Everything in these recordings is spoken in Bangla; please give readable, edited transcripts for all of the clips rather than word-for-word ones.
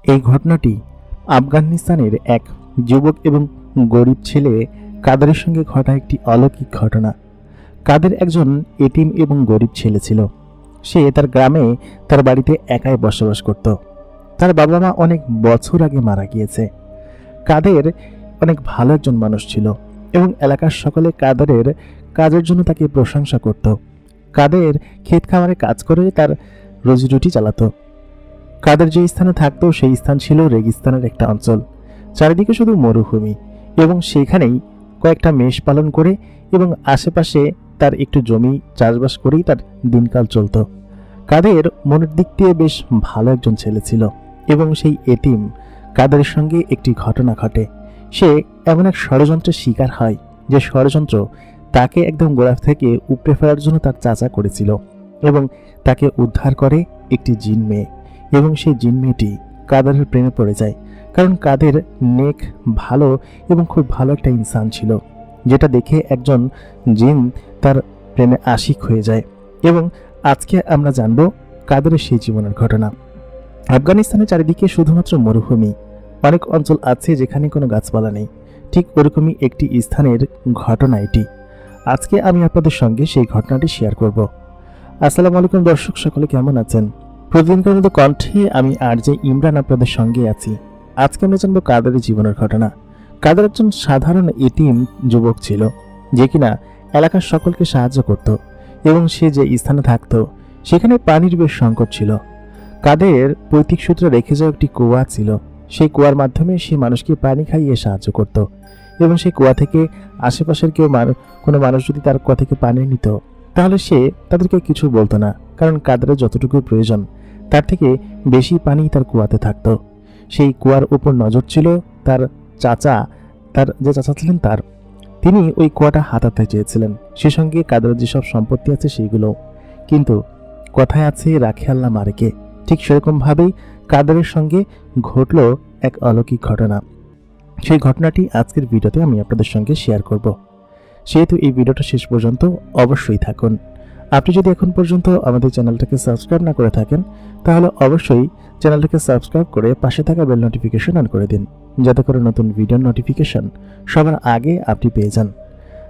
এই ঘটনাটি আফগানিস্তানের এক যুবক এবং গরিব ছেলে কাদেরের সঙ্গে ঘটা একটি অলৌকিক ঘটনা। কাদের একজন এতিম এবং গরিব ছেলে ছিল। সে তার গ্রামে তার বাড়িতে একাই বসবাস করত। তার বাবা মা অনেক বছর আগে মারা গিয়েছে। কাদের অনেক ভালো একজন মানুষ ছিল এবং এলাকার সকলে কাদেরের কাজের জন্য তাকে প্রশংসা করত। কাদের ক্ষেত খামারে কাজ করে তার রুজি চালাতো। কাদের যে স্থানে থাকতো সেই স্থান ছিল রেগিস্তানের একটা অঞ্চল। চারিদিকে শুধু মরুভূমি এবং সেখানেই কয়েকটা মেষ পালন করে এবং আশেপাশে তার একটু জমি চাষবাস করেই তার দিনকাল চলত। কাদের মনের দিক দিয়ে বেশ ভালো একজন ছেলে ছিল এবং সেই এতিম কাদের সঙ্গে একটি ঘটনা ঘটে। সে এমন এক ষড়যন্ত্রের শিকার হয় যে ষড়যন্ত্র তাকে একদম গোড়া থেকে উপড়ে ফেলার জন্য তার চাচা করেছিল এবং তাকে উদ্ধার করে একটি জিন মেয়ে এবং সেই জিন মেয়েটি কাদেরের প্রেমে পড়ে যায়। কারণ কাদের নেক, ভালো এবং খুব ভালো একটা ইনসান ছিল, যেটা দেখে একজন জিন তার প্রেমে আশিক হয়ে যায়। এবং আজকে আমরা জানব কাদেরের সেই জীবনের ঘটনা। আফগানিস্তানের চারিদিকে শুধুমাত্র মরুভূমি, অনেক অঞ্চল আছে যেখানে কোনো গাছপালা নেই। ঠিক ওরকমই একটি স্থানের ঘটনা এটি। আজকে আমি আপনাদের সঙ্গে সেই ঘটনাটি শেয়ার করব। আসসালামু আলাইকুম দর্শক, সকলে কেমন আছেন? প্রতিদিনকার মতো কণ্ঠে আমি আরজে ইমরান আপনাদের সঙ্গে আছি। আজকে আমরা জানবো কাদেরের জীবনের ঘটনা। কাদের একজন সাধারণ এতিম যুবক ছিল যে কিনা এলাকার সকলকে সাহায্য করত এবং সে যে স্থানে থাকতো সেখানে পানির বেশ সংকট ছিল। কাদের পৈতৃক সূত্রে রেখে যাওয়া একটি কুয়া ছিল। সেই কুয়ার মাধ্যমে সে মানুষকে পানি খাইয়ে সাহায্য করত এবং সেই কুয়া থেকে আশেপাশের কোনো মানুষ যদি তার কুয়া থেকে পানি নিত তাহলে সে তাদেরকে কিছু বলতো না, কারণ কাদেরের যতটুকু প্রয়োজন তার থেকে বেশি পানি তার কুয়াতে থাকতো। সেই কুয়ার উপর নজর ছিল তার চাচা, তার যে চাচা ছিলেন তিনি ওই কুয়াটা হাতাতে চেয়েছিলেন, সে সঙ্গে কাদেরের যেসব সম্পত্তি আছে সেইগুলো। কিন্তু কথায় আছে রাখে আল্লাহ মারেকে, ঠিক সেরকমভাবেই কাদেরের সঙ্গে ঘটল এক অলৌকিক ঘটনা। সেই ঘটনাটি আজকের ভিডিওতে আমি আপনাদের সঙ্গে শেয়ার করব। সেহেতু এই ভিডিওটা শেষ পর্যন্ত অবশ্যই থাকুন। আপনি যদি এখন পর্যন্ত আমাদের চ্যানেলটাকে সাবস্ক্রাইব না করে থাকেন তাহলে অবশ্যই চ্যানেলটাকে সাবস্ক্রাইব করে পাশে থাকা বেল নোটিফিকেশন অন করে দিন, যাতে করে নতুন ভিডিওর নোটিফিকেশন সবার আগে আপনি পেয়ে যান।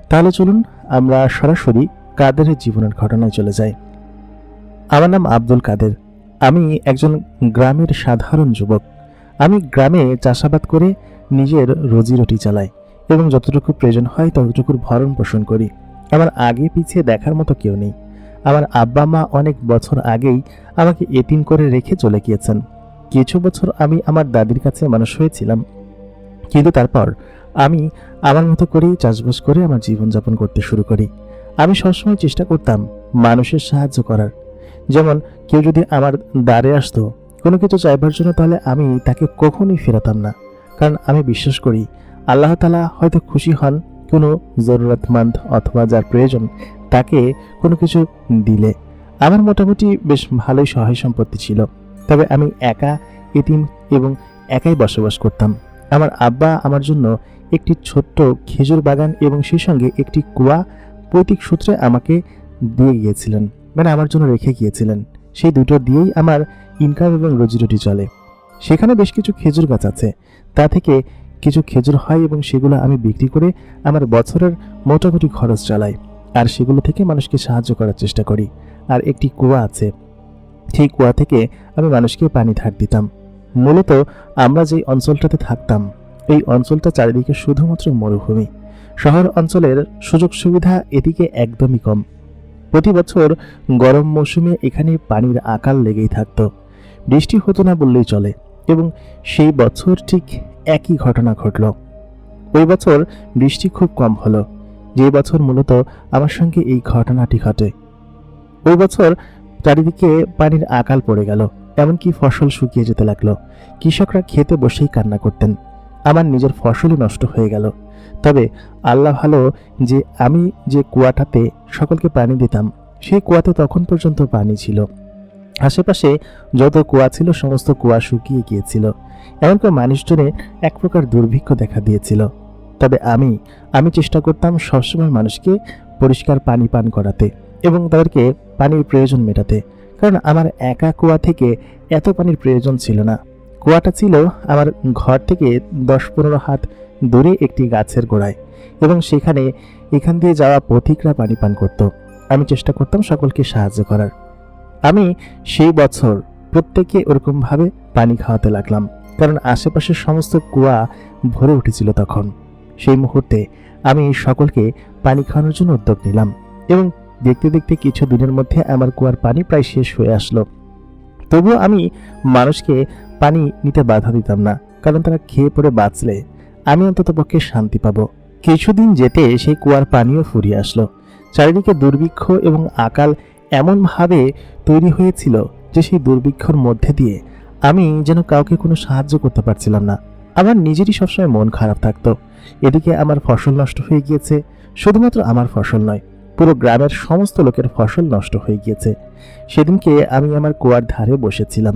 তাহলে চলুন আমরা সরাসরি কাদেরের জীবনের ঘটনায় চলে যাই। আমার নাম আব্দুল কাদের। আমি একজন গ্রামের সাধারণ যুবক। আমি গ্রামে চাষাবাদ করে নিজের রুজি চালাই এবং যতটুকু প্রয়োজন হয় ততটুকুর ভরণ পোষণ করি। আমার আগে পিছিয়ে দেখার মতো কেউ নেই। আমার আব্বা মা অনেক বছর আগেই আমাকে এতিম করে রেখে চলে গিয়েছেন। কিছু বছর আমি আমার দাদির কাছে মানুষ হয়েছিলাম, কিন্তু তারপর আমি আমার মতো করেই চাষবাস করে আমার জীবনযাপন করতে শুরু করি। আমি সবসময় চেষ্টা করতাম মানুষের সাহায্য করার। যেমন কেউ যদি আমার দ্বারে আসতো কোনো কিছু চাইবার জন্য, তাহলে আমি তাকে কখনোই ফেরাতাম না, কারণ আমি বিশ্বাস করি আল্লাহ তাআলা হয়তো খুশি হন কোনো জরুরতমন্দ অথবা যার প্রয়োজন তাকে কোনো কিছু দিলে। আমার মোটামুটি বেশ ভালোই সহায় সম্পত্তি ছিল, তবে আমি একা এতিম এবং একাই বসবাস করতাম। আমার আব্বা আমার জন্য একটি ছোট্ট খেজুর বাগান এবং সেই সঙ্গে একটি কুয়া পৈতৃক সূত্রে আমাকে দিয়ে গিয়েছিলেন, মানে আমার জন্য রেখে গিয়েছিলেন। সেই দুটো দিয়েই আমার ইনকাম এবং রুজি চলে। সেখানে বেশ কিছু খেজুর গাছ আছে, তা থেকে কিছু খেজুর হয় এবং সেগুলো আমি বিক্রি করে আমার বছরের মোটামুটি খরচ চালাই, আর সেগুলো থেকে মানুষকে সাহায্য করার চেষ্টা করি। আর একটি কুয়া আছে, সেই কুয়া থেকে আমি মানুষকে পানি ধার দিতাম। মূলত আমরা যেই অঞ্চলটাতে থাকতাম এই অঞ্চলটা চারিদিকে শুধুমাত্র মরুভূমি। শহর অঞ্চলের সুযোগ সুবিধা এদিকে একদমই কম। প্রতি বছর গরম মৌসুমে এখানে পানির আকাল লেগেই থাকতো, বৃষ্টি হতো না বললেই চলে। এবং সেই বছর ঠিক একই ঘটনা ঘটল। ওই বছর বৃষ্টি খুব কম হলো, যে বছর মূলত আমার সঙ্গে এই ঘটনাটি ঘটে। ওই বছর চারিদিকে পানির আকাল পড়ে গেল, এমনকি ফসল শুকিয়ে যেতে লাগলো। কৃষকরা খেতে বসেই কান্না করতেন। আমার নিজের ফসলই নষ্ট হয়ে গেল। তবে আল্লাহ ভালো যে আমি যে কুয়াটাতে সকলকে পানি দিতাম সেই কুয়াতে তখন পর্যন্ত পানি ছিল। আশেপাশে যত কুয়া ছিল সমস্ত কুয়া শুকিয়ে গিয়েছিল, এমনকি মানুষজনে এক প্রকার দুর্ভিক্ষ দেখা দিয়েছিল। তবে আমি চেষ্টা করতাম সবসময় মানুষকে পরিষ্কার পানি পান করাতে এবং তাদেরকে পানির প্রয়োজন মেটাতে, কারণ আমার একা কুয়া থেকে এত পানির প্রয়োজন ছিল না। কুয়াটা ছিল আমার ঘর থেকে 10-15 হাত দূরে একটি গাছের গোড়ায়, এবং সেখানে এখান দিয়ে যাওয়া পথিকরা পানি পান করত। আমি চেষ্টা করতাম সকলকে সাহায্য করার। আমি সেই বছর প্রত্যেককে ওরকমভাবে পানি খাওয়াতে লাগলাম, কারণ আশেপাশের সমস্ত কুয়া ভরে উঠেছিল তখন। সেই মুহূর্তে আমি সকলকে পানি খাওয়ানোর জন্য উদ্যোগ নিলাম, এবং দেখতে দেখতে কিছু দিনের মধ্যে আমার কুয়ার পানি প্রায় শেষ হয়ে আসলো। তবুও আমি মানুষকে পানি নিতে বাধা দিতাম না, কারণ তারা খেয়ে পড়ে বাঁচলে আমি অন্ততপক্ষে শান্তি পাব। কিছুদিন যেতে সেই কুয়ার পানিও ফুরিয়ে আসলো। চারিদিকে দুর্ভিক্ষ এবং আকাল এমনভাবে তৈরি হয়েছিল যে সেই দুর্ভিক্ষর মধ্যে দিয়ে আমি যেন কাউকে কোনো সাহায্য করতে পারছিলাম না। আমার নিজেরই সবসময় মন খারাপ থাকতো। এদিকে আমার ফসল নষ্ট হয়ে গিয়েছে, শুধুমাত্র আমার ফসল নয়, পুরো গ্রামের সমস্ত লোকের ফসল নষ্ট হয়ে গিয়েছে। সেদিনকে আমি আমার কুয়ার ধারে বসেছিলাম।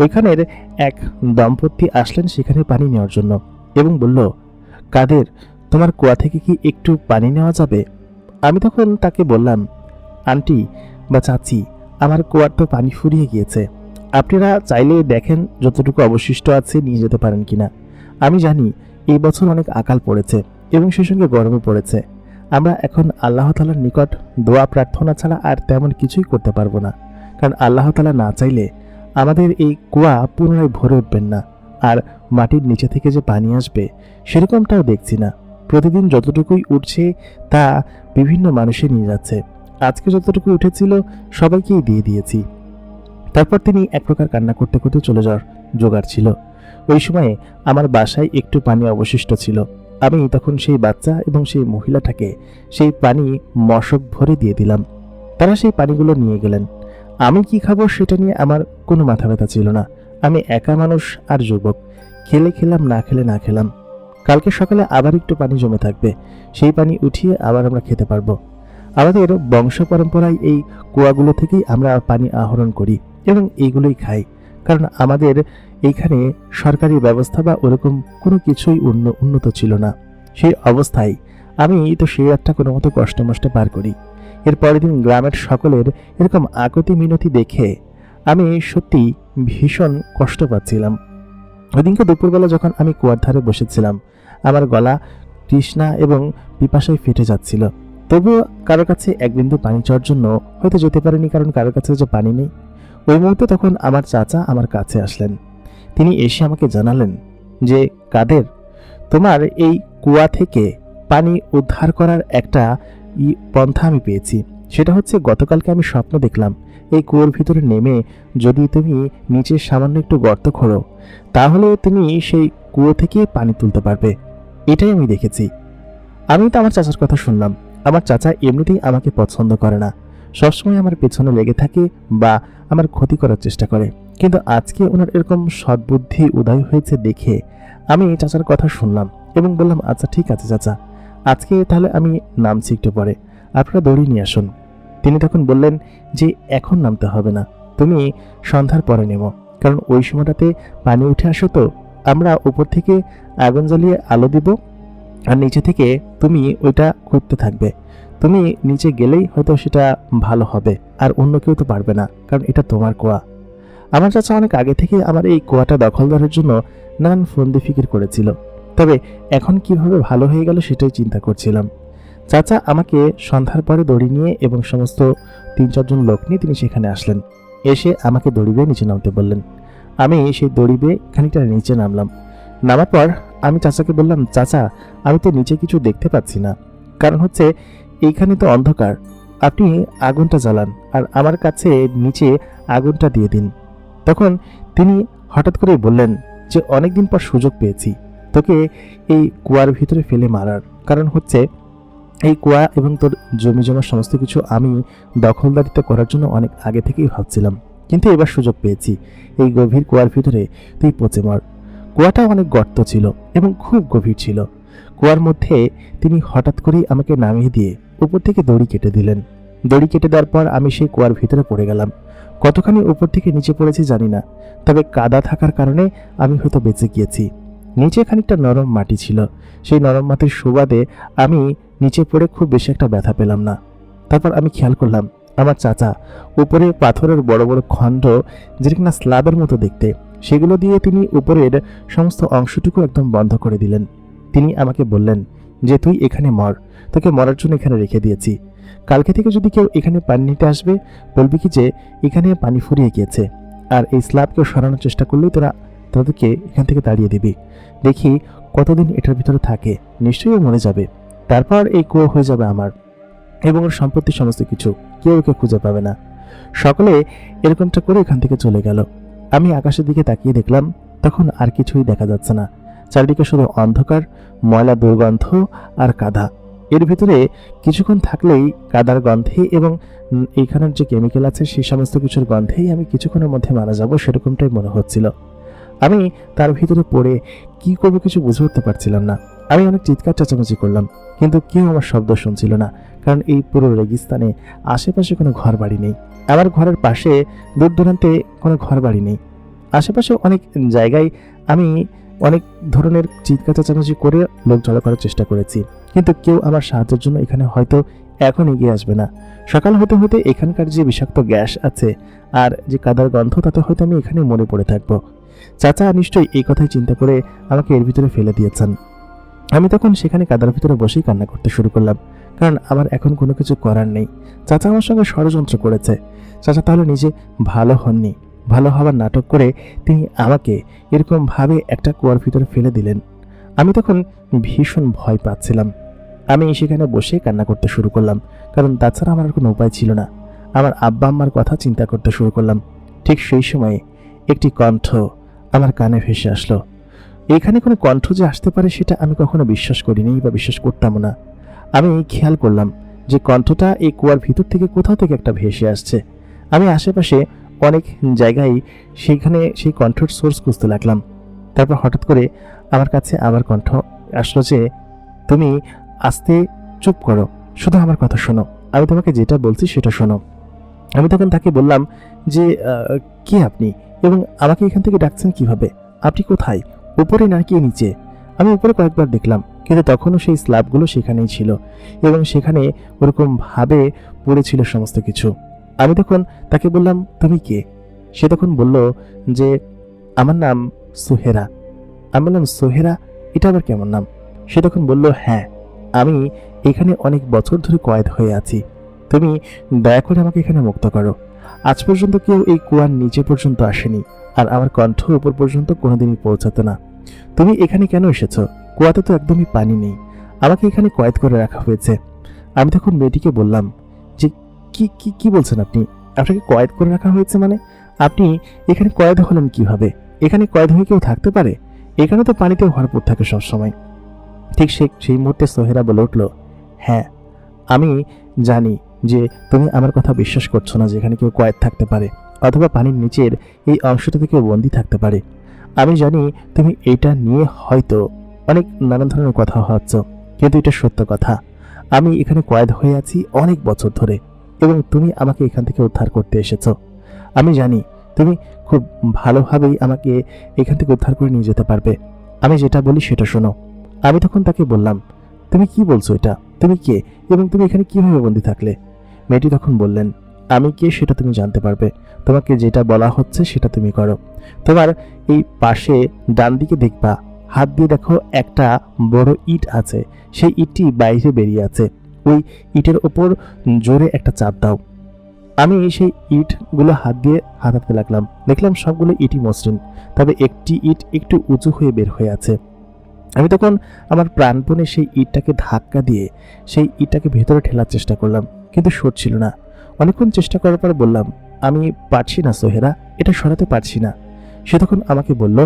ওইখানের এক দম্পতি আসলেন সেখানে পানি নেওয়ার জন্য এবং বলল, কাদের, তোমার কুয়া থেকে কি একটু পানি নেওয়া যাবে? আমি তখন তাকে বললাম, আন্টি বা চাচি, আমার কুয়ার তো পানি ফুরিয়ে গিয়েছে, আপনারা চাইলে দেখেন যতটুকু অবশিষ্ট আছে নিয়ে যেতে পারেন কিনা। আমি জানি এই বছর অনেক আকাল পড়েছে এবং সেই সঙ্গে গরমও পড়েছে। আমরা এখন আল্লাহ তাআলার নিকট দোয়া প্রার্থনা ছাড়া আর তেমন কিছুই করতে পারবো না, কারণ আল্লাহ তাআলা না চাইলে আমাদের এই কুয়া পুনরায় ভরে উঠবেন না, আর মাটির নিচে থেকে যে পানি আসবে সেরকমটাও দেখছি না। প্রতিদিন যতটুকুই উঠছে তা বিভিন্ন মানুষে নিয়ে যাচ্ছে। আজকে যতটুকু উঠেছিল সবাইকেই দিয়ে দিয়েছি। তারপর তিনি এক প্রকার কান্না করতে করতে চলে যাওয়ার জোগাড় ছিল। ওই সময়ে আমার বাসায় একটু পানি অবশিষ্ট ছিল। আমি তখন সেই বাচ্চা এবং সেই মহিলাটাকে সেই পানি মশক ভরে দিয়ে দিলাম। তারা সেই পানিগুলো নিয়ে গেলেন। আমি কি খাবো সেটা নিয়ে আমার কোনো মাথা ব্যথা ছিল না। আমি একা মানুষ আর যুবক, খেলে খেলাম, না খেলে না খেলাম। কালকে সকালে আবার একটু পানি জমে থাকবে, সেই পানি উঠিয়ে আবার আমরা খেতে পারবো। আমাদের বংশ পরম্পরায় এই কুয়াগুলো থেকেই আমরা পানি আহরণ করি এবং এইগুলোই খাই, কারণ আমাদের এইখানে সরকারি ব্যবস্থা বা ওরকম কোনো কিছুই উন্নত ছিল না। সেই অবস্থায় আমি তো সেই রাতটা কোনো মতো কষ্ট মষ্টে পার করি। এর পরের দিন গ্রামের সকলের এরকম আকুতি মিনতি দেখে আমি সত্যি ভীষণ কষ্ট পাচ্ছিলাম। ওইদিনকে দুপুরবেলা যখন আমি কুয়ার ধারে বসেছিলাম, আমার গলা তৃষ্ণা এবং পিপাসায় ফেটে যাচ্ছিল। তবুও কারোর কাছে এক বিন্দু পানি চাওয়ার জন্য হয়তো যেতে পারিনি, কারণ কারোর কাছে যে পানি নেই। ওই মুহূর্তে তখন আমার চাচা আমার কাছে আসলেন। তিনি এসে আমাকে জানালেন যে, কাদের, তোমার এই কুয়া থেকে পানি উদ্ধার করার একটা পন্থা আমি পেয়েছি। সেটা হচ্ছে, গতকালকে আমি স্বপ্ন দেখলাম এই কুয়োর ভিতরে নেমে যদি তুমি নিচে সামান্য একটু গর্ত খোঁড়ো, তাহলে তুমি সেই কুয়ো থেকে পানি তুলতে পারবে। এটাই আমি দেখেছি। আমি তো আমার চাচার কথা শুনলাম। আমার চাচা এমনিতেই আমাকে পছন্দ করে না, সবসময় আমার পেছনে লেগে থাকে বা আমার ক্ষতি করার চেষ্টা করে, কিন্তু আজকে ওনার এরকম সদ্বুদ্ধি উদয় হয়েছে দেখে আমি চাচার কথা শুনলাম এবং বললাম, আচ্ছা ঠিক আছে চাচা, আজকে তাহলে আমি নামছি একটু পরে, আপনারা দড়ি নিয়ে আসুন। তিনি তখন বললেন যে, এখন নামতে হবে না, তুমি সন্ধ্যার পরে নেমো, কারণ ওই সময়টাতে পানি উঠে আসো, তো আমরা উপর থেকে আগুন জ্বালিয়ে আলো দিব, আর নিচে থেকে তুমি ওইটা খুঁজতে থাকবে। তুমি নিচে গেলেই হয়তো সেটা ভালো হবে, আর অন্য কেউ তো পারবে না, কারণ এটা তোমার কুয়া। আমার চাচা অনেক আগে থেকে আমার এই কুয়াটা দখলদারের জন্য নানান ফন্দি ফিকির করেছিল, তবে এখন কিভাবে ভালো হয়ে গেল সেটাই চিন্তা করছিলাম। চাচা আমাকে সন্ধ্যার পরে দড়ি নিয়ে এবং সমস্ত 3-4 জন লোক নিয়ে তিনি সেখানে আসলেন। এসে আমাকে দড়ি বেয়ে নিচে নামতে বললেন। আমি সেই দড়ি বেয়ে খানিকটা নিচে নামলাম। নামার পর আমি চাচাকে বললাম, চাচা, আমি তো নিচে কিছু দেখতে পাচ্ছি না, কারণ হচ্ছে এইখানে তো অন্ধকার, আপনি আগুনটা জ্বালান আর আমার কাছে নিচে আগুনটা দিয়ে দিন। তখন তিনি হঠাৎ করে বললেন যে, অনেকদিন পর সুযোগ পেয়েছি তোকে এই কুয়ার ভিতরে ফেলে মারার, কারণ হচ্ছে এই কুয়া এবং তোর জমি জমা সমস্ত কিছু আমি দখলদারিত্ব করার জন্য অনেক আগে থেকেই ভাবছিলাম, কিন্তু এবার সুযোগ পেয়েছি, এই গভীর কুয়ার ভিতরে তুই পচে মর। কুয়াটা অনেক গর্ত ছিল এবং খুব গভীর ছিল। কুয়ার মধ্যে তিনি হঠাৎ করেই আমাকে নামিয়ে দিয়ে উপর থেকে দড়ি কেটে দিলেন। দড়ি কেটে দেওয়ার পর আমি সেই কুয়ার ভিতরে পড়ে গেলাম। কতখানি উপর থেকে নিচে পড়েছি জানি না, তবে কাদা থাকার কারণে আমি হয়তো বেঁচে গিয়েছি। নিচে খানিকটা নরম মাটি ছিল, সেই নরম মাটির সুবাদে আমি নিচে পড়ে খুব বেশি একটা ব্যথা পেলাম না। তারপর আমি খেয়াল করলাম আমার চাচা উপরে পাথরের বড় বড় খণ্ড, যেটা কিনা স্ল্যাবের মতো দেখতে, সেগুলো দিয়ে তিনি উপরের সমস্ত অংশটুকু একদম বন্ধ করে দিলেন। তিনি আমাকে বললেন যে তুই এখানে মর, তোকে মরার জন্য এখানে রেখে দিয়েছি। কালকে থেকে যদি কেউ এখানে পানি নিতে আসবে বলবি কি যে এখানে পানি ফুরিয়ে গিয়েছে, আর এই স্ল্যাবকে সরানোর চেষ্টা করলেই তোদেরকে এখান থেকে তাড়িয়ে দিবি। দেখি কতদিন এটার ভিতরে থাকে, নিশ্চয়ই ও মরে যাবে। তারপর এই কুয়ো হয়ে যাবে আমার এবং ওর সম্পত্তি সমস্ত কিছু, কেউ ওকে খুঁজে পাবে না। সকলে এরকমটা করে এখান থেকে চলে গেল। আমি আকাশের দিকে তাকিয়ে দেখলাম তখন আর কিছুই দেখা যাচ্ছে না, চারিদিকে শুধু অন্ধকার, ময়লা দুর্গন্ধ আর কাদা। এর ভিতরে কিছুক্ষণ থাকলেই কাদার গন্ধে এবং এইখানের যে কেমিক্যাল আছে সেই সমস্ত কিছুর গন্ধেই আমি কিছুক্ষণের মধ্যে মারা যাব, সেরকমটাই মনে হচ্ছিল। আমি তার ভিতরে পড়ে কি করবো কিছু বুঝে উঠতে পারছিলাম না। আমি অনেক চিৎকার চেঁচামেচি করলাম, কিন্তু কেউ আমার শব্দ শুনছিল না, কারণ এই পুরো রেগিস্তানে আশেপাশে কোনো ঘর বাড়ি নেই। আমার ঘরের পাশে দূর দূরান্তে কোনো ঘর বাড়ি নেই। আশেপাশে অনেক জায়গায় আমি অনেক ধরনের চিৎকার চেঁচামেচি করে লোক জড়ো করার চেষ্টা করেছি, কিন্তু কেউ আমার সাহায্যের জন্য এখানে হয়তো এখন এগিয়ে আসবে না। সকাল হতে হতে এখানকার যে বিষাক্ত গ্যাস আছে আর যে কাদার গন্ধ, তাতে হয়তো আমি এখানে মরে পড়ে থাকবো। চাচা নিশ্চয়ই এই কথাই চিন্তা করে আমাকে এর ভিতরে ফেলে দিয়েছেন। আমি তখন সেখানে কাদার ভিতরে বসেই কান্না করতে শুরু করলাম, কারণ আমার এখন কোনো কিছু করার নেই। চাচা আমার সঙ্গে ষড়যন্ত্র করেছে। চাচা তাহলে নিজে ভালো হননি, ভালো হবার নাটক করে তিনি আমাকে এরকম ভাবে একটা কুয়ার ভিতরে ফেলে দিলেন। আমি তখন ভীষণ ভয় পাচ্ছিলাম। আমি সেখানে বসে কান্না করতে শুরু করলাম, কারণ তাছাড়া আমার আর কোনো উপায় ছিল না। আমার আব্বা আম্মার কথা চিন্তা করতে শুরু করলাম। ঠিক সেই সময়ে একটি কণ্ঠ আমার কানে ভেসে আসলো। এখানে কোনো কণ্ঠ যে আসতে পারে সেটা আমি কখনো বিশ্বাস করিনি বা বিশ্বাস করতাম না। আমি খেয়াল করলাম যে কণ্ঠটা এই কুয়ার ভিতর থেকে কোথাও থেকে একটা ভেসে আসছে। আমি আশেপাশে অনেক জায়গায় সেখানে সেই কণ্ঠের সোর্স খুঁজতে লাগলাম। তারপর হঠাৎ করে আমার কাছে আবার কণ্ঠ আসলো যে তুমি আস্তে চুপ করো, শুধু আমার কথা শোনো, আমি তোমাকে যেটা বলছি সেটা শোনো। আমি তখন তাকে বললাম যে কে আপনি এবং আমাকে এখান থেকে ডাকছেন কিভাবে? আপনি কোথায়, উপরে নাকি নিচে? আমি উপরে কয়েকবার দেখলাম, কিন্তু তখনও সেই স্ল্যাবগুলো সেখানেই ছিল এবং সেখানে ওরকম ভাবে পড়েছিল সমস্ত কিছু। আমি তখন তাকে বললাম তুমি কে? সে তখন বলল যে আমার নাম সোহেরা। আমি বললাম সোহেরা, এটা আবার কেমন নাম? সে তখন বলল হ্যাঁ, আমি এখানে অনেক বছর ধরে কয়েদ হয়ে আছি, তুমি দয়া করে আমাকে এখানে মুক্ত করো। আজ পর্যন্ত কেউ এই কুয়ার নিচে পর্যন্ত আসেনি, আর আমার কণ্ঠ উপর পর্যন্ত কোনোদিনই পৌঁছাতো না। তুমি এখানে কেন এসেছো? কুয়াতে তো একদমই পানি নেই, আমাকে এখানে কয়েদ করে রাখা হয়েছে। আমি তখন মেয়েটিকে বললাম যে কি কি কি বলছেন আপনি? আপনাকে কয়েদ করে রাখা হয়েছে মানে? আপনি এখানে কয়েদ হলেন কিভাবে? এখানে কয়েদ হয়ে কেউ থাকতে পারে? এখানে তো পানিতে ভরপুর থাকে সবসময়। ঠিক সেই মুহূর্তে সোহেরা বলে উঠল, হ্যাঁ আমি জানি যে তুমি আমার কথা বিশ্বাস করছো না যে এখানে কেউ কয়েদ থাকতে পারে, অথবা পানির নিচের এই অংশটা থেকে বন্দী থাকতে পারে। আমি জানি তুমি এটা নিয়ে হয়তো অনেক নানান ধরনের কথা ভাবছ, কিন্তু এটা সত্য কথা। আমি এখানে কয়েদ হয়ে আছি অনেক বছর ধরে এবং তুমি আমাকে এখান থেকে উদ্ধার করতে এসেছো। আমি জানি তুমি খুব ভালোভাবেই আমাকে এখান থেকে উদ্ধার করে নিয়ে যেতে পারবে। আমি যেটা বলি সেটা শোনো। আমি তখন তাকে বললাম তুমি কি বলছো, এটা তুমি কে এবং তুমি এখানে কিভাবে বন্দী থাকলে? মেয়েটি তখন বললেন আমি কে সেটা তুমি জানতে পারবে, তোমাকে যেটা বলা হচ্ছে সেটা তুমি করো। তোমার এই পাশে ডান দিকে দেখবা, হাত দিয়ে দেখো একটা বড় ইট আছে, সেই ইটটি বাইরে বেরিয়ে আছে। ওই ইটের ওপর জোরে একটা চাপ দাও। আমি সেই ইটগুলো হাত দিয়ে হাতাতে লাগলাম, দেখলাম সবগুলো ইটই মসৃণ, তবে একটি ইট একটু উঁচু হয়ে বের হয়ে আছে। আমি তখন আমার প্রাণপণে সেই ইটটাকে ধাক্কা দিয়ে সেই ইটটাকে ভেতরে ঠেলার চেষ্টা করলাম, কিন্তু সরছিল না। অনেকক্ষণ চেষ্টা করার পর বললাম আমি পারছি না সোহেরা, এটা সরাতে পারছি না। সে তখন আমাকে বলল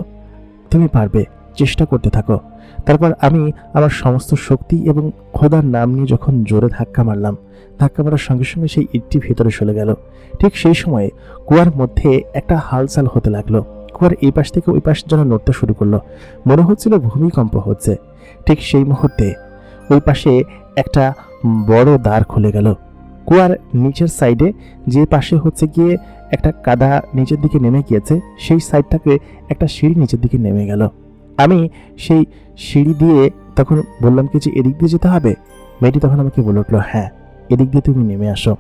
তুমি পারবে, চেষ্টা করতে থাকো। তারপর আমি আমার সমস্ত শক্তি এবং খোদার নাম নিয়ে যখন জোরে ধাক্কা মারলাম, ধাক্কা মারার সঙ্গে সঙ্গে সেই ইটটি ভেতরে চলে গেল। ঠিক সেই সময়ে কুয়ার মধ্যে একটা হালচাল হতে লাগলো। কুয়ার এই পাশ থেকে ওই পাশ যেন নড়তে শুরু করলো, মনে হচ্ছিল ভূমিকম্প হচ্ছে। ঠিক সেই মুহূর্তে ওই পাশে একটা বড় দ্বার খুলে গেল। কুয়ার নিচের সাইডে যে পাশে হচ্ছে গিয়ে একটা কাদা নিচের দিকে নেমে গিয়েছে, সেই সাইডটাকে একটা সিঁড়ি নিচের দিকে নেমে গেল। আমি সেই সিঁড়ি দিয়ে তখন বললাম কি যে এদিক দিয়ে যেতে হবে। মেয়েটি তখন আমাকে বলে উঠলো হ্যাঁ, এদিক দিয়ে তুমি নেমে আসো।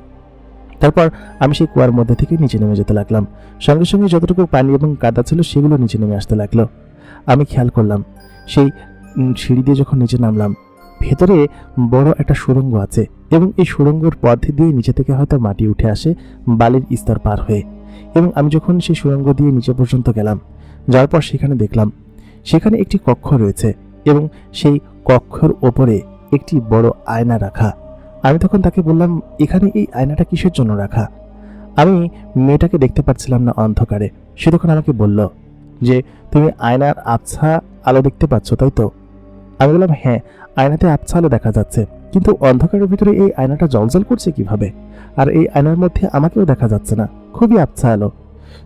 তারপর আমি সেই কুয়ার মধ্যে থেকে নিচে নেমে যেতে লাগলাম। সঙ্গে সঙ্গে যতটুকু পানি এবং কাদা ছিল সেগুলো নিচে নেমে আসতে লাগলো। আমি খেয়াল করলাম সেই সিঁড়ি দিয়ে যখন নিচে নামলাম, ভেতরে বড় একটা সুড়ঙ্গ আছে এবং এই সুড়ঙ্গর পথ দিয়ে নিচে থেকে হয়তো মাটি উঠে আসে বালির স্তর পার হয়ে। এবং আমি যখন সেই সুড়ঙ্গ দিয়ে নিচে পর্যন্ত গেলাম, যাওয়ার পর সেখানে দেখলাম সেখানে একটি কক্ষ রয়েছে এবং সেই কক্ষের ওপরে একটি বড় আয়না রাখা। আমি তখন তাকে বললাম, এখানে এই আয়নাটা কিসের জন্য রাখা? আমি মেয়েটাকে দেখতে পাচ্ছিলাম না অন্ধকারে। সে তখন আমাকে বলল যে, তুমি আয়নার আবছা আলো দেখতে পাচ্ছ, তাই তো? আমি বললাম, হ্যাঁ, আয়নাতে আবছা আলো দেখা যাচ্ছে, কিন্তু অন্ধকারের ভিতরে এই আয়নাটা জ্বলজ্বল করছে কিভাবে? আর এই আয়নার মধ্যে আমাকেও দেখা যাচ্ছে না, খুবই আবছা আলো।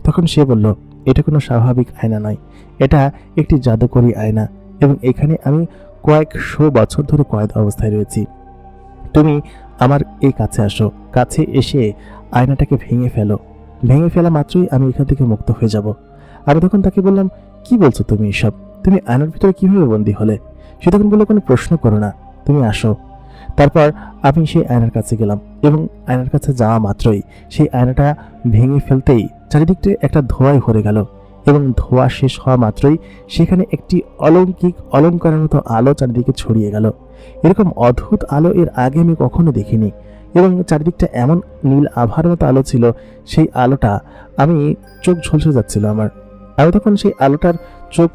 তখন সে বলল, এটা কোনো স্বাভাবিক আয়না নয়, এটা একটি জাদুকরী আয়না এবং এখানে আমি কয়েকশো বছর ধরে কয়েদ অবস্থায় রয়েছি। তুমি আমার এই কাছে আসো, কাছে এসে আয়নাটাকে ভেঙে ফেলো। ভেঙে ফেলা মাত্রই আমি এখান থেকে মুক্ত হয়ে যাব। আমি তখন তাকে বললাম, কি বলছো তুমি এসব? তুমি আয়নার ভিতরে কিভাবে বন্দী হলে? সে তখন বললো, কোনো প্রশ্ন করো না, তুমি আসো। তারপর আমি সেই আয়নার কাছে গেলাম এবং আয়নার কাছে যাওয়া মাত্রই সেই আয়নাটা ভেঙে ফেলতেই চারিদিকটা একটা ধোঁয়ায় ভরে গেল এবং ধোঁয়া শেষ হওয়া মাত্রই সেখানে একটি অলংকারের মতো আলো চারিদিকে ছড়িয়ে গেল। এরকম অদ্ভুত আলো এর আগে আমি কখনো দেখিনি এবং চারিদিকটা এমন নীল আভার মতো আলো ছিল, সেই আলোটা আমি চোখ ঝলসে যাচ্ছিল আমার। আমি তখন সেই আলোটার চোখ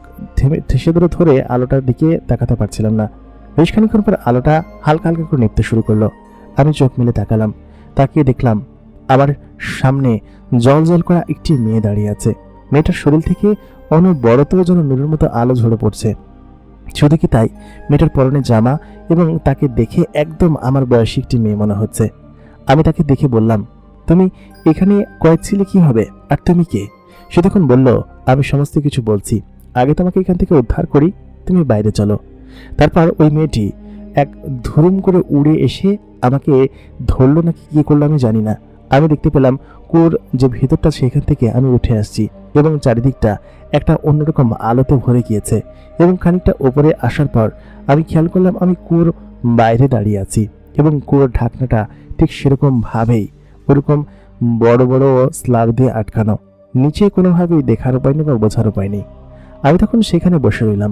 ঠেসে ধরে আলোটার দিকে তাকাতে পারছিলাম না। বেশ খানিক্ষণ পর আলোটা হালকা হালকা করে নিভতে শুরু করলো। আমি চোখ মেলে তাকালাম, তাকিয়ে দেখলাম আমার সামনে জল জল করা একটি মেয়ে দাঁড়িয়ে আছে। মেয়েটার শরীর থেকে অনবরত যেন নূরের মতো আলো ঝরে পড়ছে। শুধু কি তাই, মেয়েটার পরনে জামা এবং তাকে দেখে একদম আমার বয়সী একটি মেয়ে মনে হচ্ছে। আমি তাকে দেখে বললাম, তুমি এখানে কয়েদ ছিলে কি হবে, আর তুমি কে? সে তখন বলল, আমি সমস্ত কিছু বলছি, আগে তোমাকে এখান থেকে উদ্ধার করি, তুমি বাইরে চলো। তারপর ওই মেয়েটি এক ধুরুম করে উড়ে এসে আমাকে ধরলো নাকি কি করলো আমি জানি না। আমি দেখতে পেলাম কুয়োর যে ভেতরটা সেখান থেকে আমি উঠে আসছি এবং চারিদিকটা একটা অন্যরকম আলোতে ভরে গিয়েছে এবং খানিকটা ওপরে আসার পর আমি খেয়াল করলাম আমি কুয়োর বাইরে দাঁড়িয়ে আছি এবং কুয়োর ঢাকনাটা ঠিক সেরকম ভাবেই ওরকম বড় বড় স্ল্যাব দিয়ে আটকানো, নিচে কোনোভাবেই দেখার উপায় নেই বা বোঝার উপায় নেই। আমি তখন সেখানে বসে রইলাম।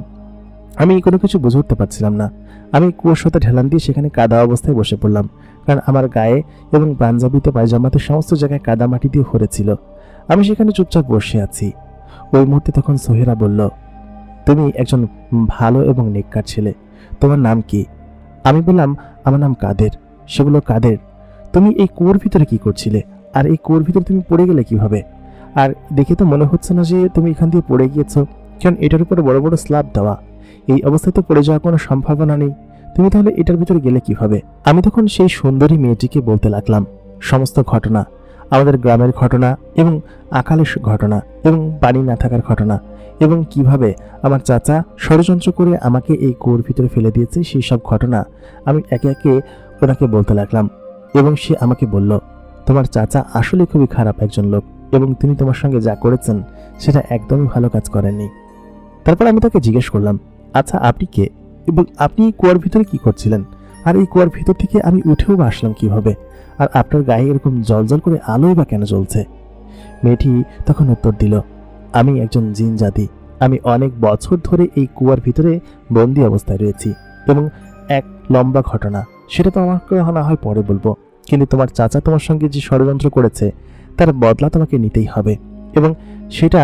আমি কোনো কিছু বুঝে উঠতে পারছিলাম না। আমি কুয়োর সাথে ঢেলান দিয়ে সেখানে কাদা অবস্থায় বসে পড়লাম, কারণ আমার গায়ে এবং পাঞ্জাবিতে পায়জামাতে সমস্ত জায়গায় কাদা মাটি দিয়ে ভরেছিল। আমি সেখানে চুপচাপ বসে আছি। ওই মুহূর্তে তখন সোহেরা বলল, তুমি একজন ভালো এবং নেককার ছেলে, তোমার নাম কি? আমি বললাম, আমার নাম কাদের। সে বলল, কাদের, তুমি এই কুয়োর ভিতরে কি করছিলে, আর এই কুয়োর ভিতরে তুমি পড়ে গেলে কিভাবে? আর দেখে তো মনে হচ্ছে না যে তুমি এখান দিয়ে পড়ে গিয়েছো, কারণ এটার উপরে বড় বড় স্ল্যাব দেওয়া, এই অবস্থায় তো পড়ে যাওয়ার কোনো সম্ভাবনা নেই। তুমি তাহলে এটার ভিতরে গেলে কিভাবে? আমি তখন সেই সুন্দরী মেয়েটিকে বলতে লাগলাম সমস্ত ঘটনা, আমাদের গ্রামের ঘটনা এবং আকালের ঘটনা এবং পানি না থাকার ঘটনা এবং কিভাবে আমার চাচা ষড়যন্ত্র করে আমাকে এই কুয়োর ভিতরে ফেলে দিয়েছে, সেই সব ঘটনা আমি একে একে ওনাকে বলতে লাগলাম। এবং সে আমাকে বলল, তোমার চাচা আসলে খুবই খারাপ একজন লোক এবং তিনি তোমার সঙ্গে যা করেছেন সেটা একদমই ভালো কাজ করেননি। তারপর আমি তাকে জিজ্ঞেস করলাম, আচ্ছা আপনি কে এবং আপনি কুয়ার ভিতরে কি করছিলেন, আর এই কুয়ার ভিতর থেকে আমি উঠেও বা আসলাম কিভাবে, আর আপনার গায়ে এরকম জলজল করে আলোই বা কেন জ্বলছে? মেয়েটি তখন উত্তর দিল, আমি একজন জিন জাতি, আমি অনেক বছর ধরে এই কুয়ার ভিতরে বন্দি অবস্থায় রয়েছি এবং এক লম্বা ঘটনা, সেটা তো আমাকে না হয় পরে বলবো, কিন্তু তোমার চাচা তোমার সঙ্গে যে ষড়যন্ত্র করেছে তার বদলা তোমাকে নিতেই হবে এবং সেটা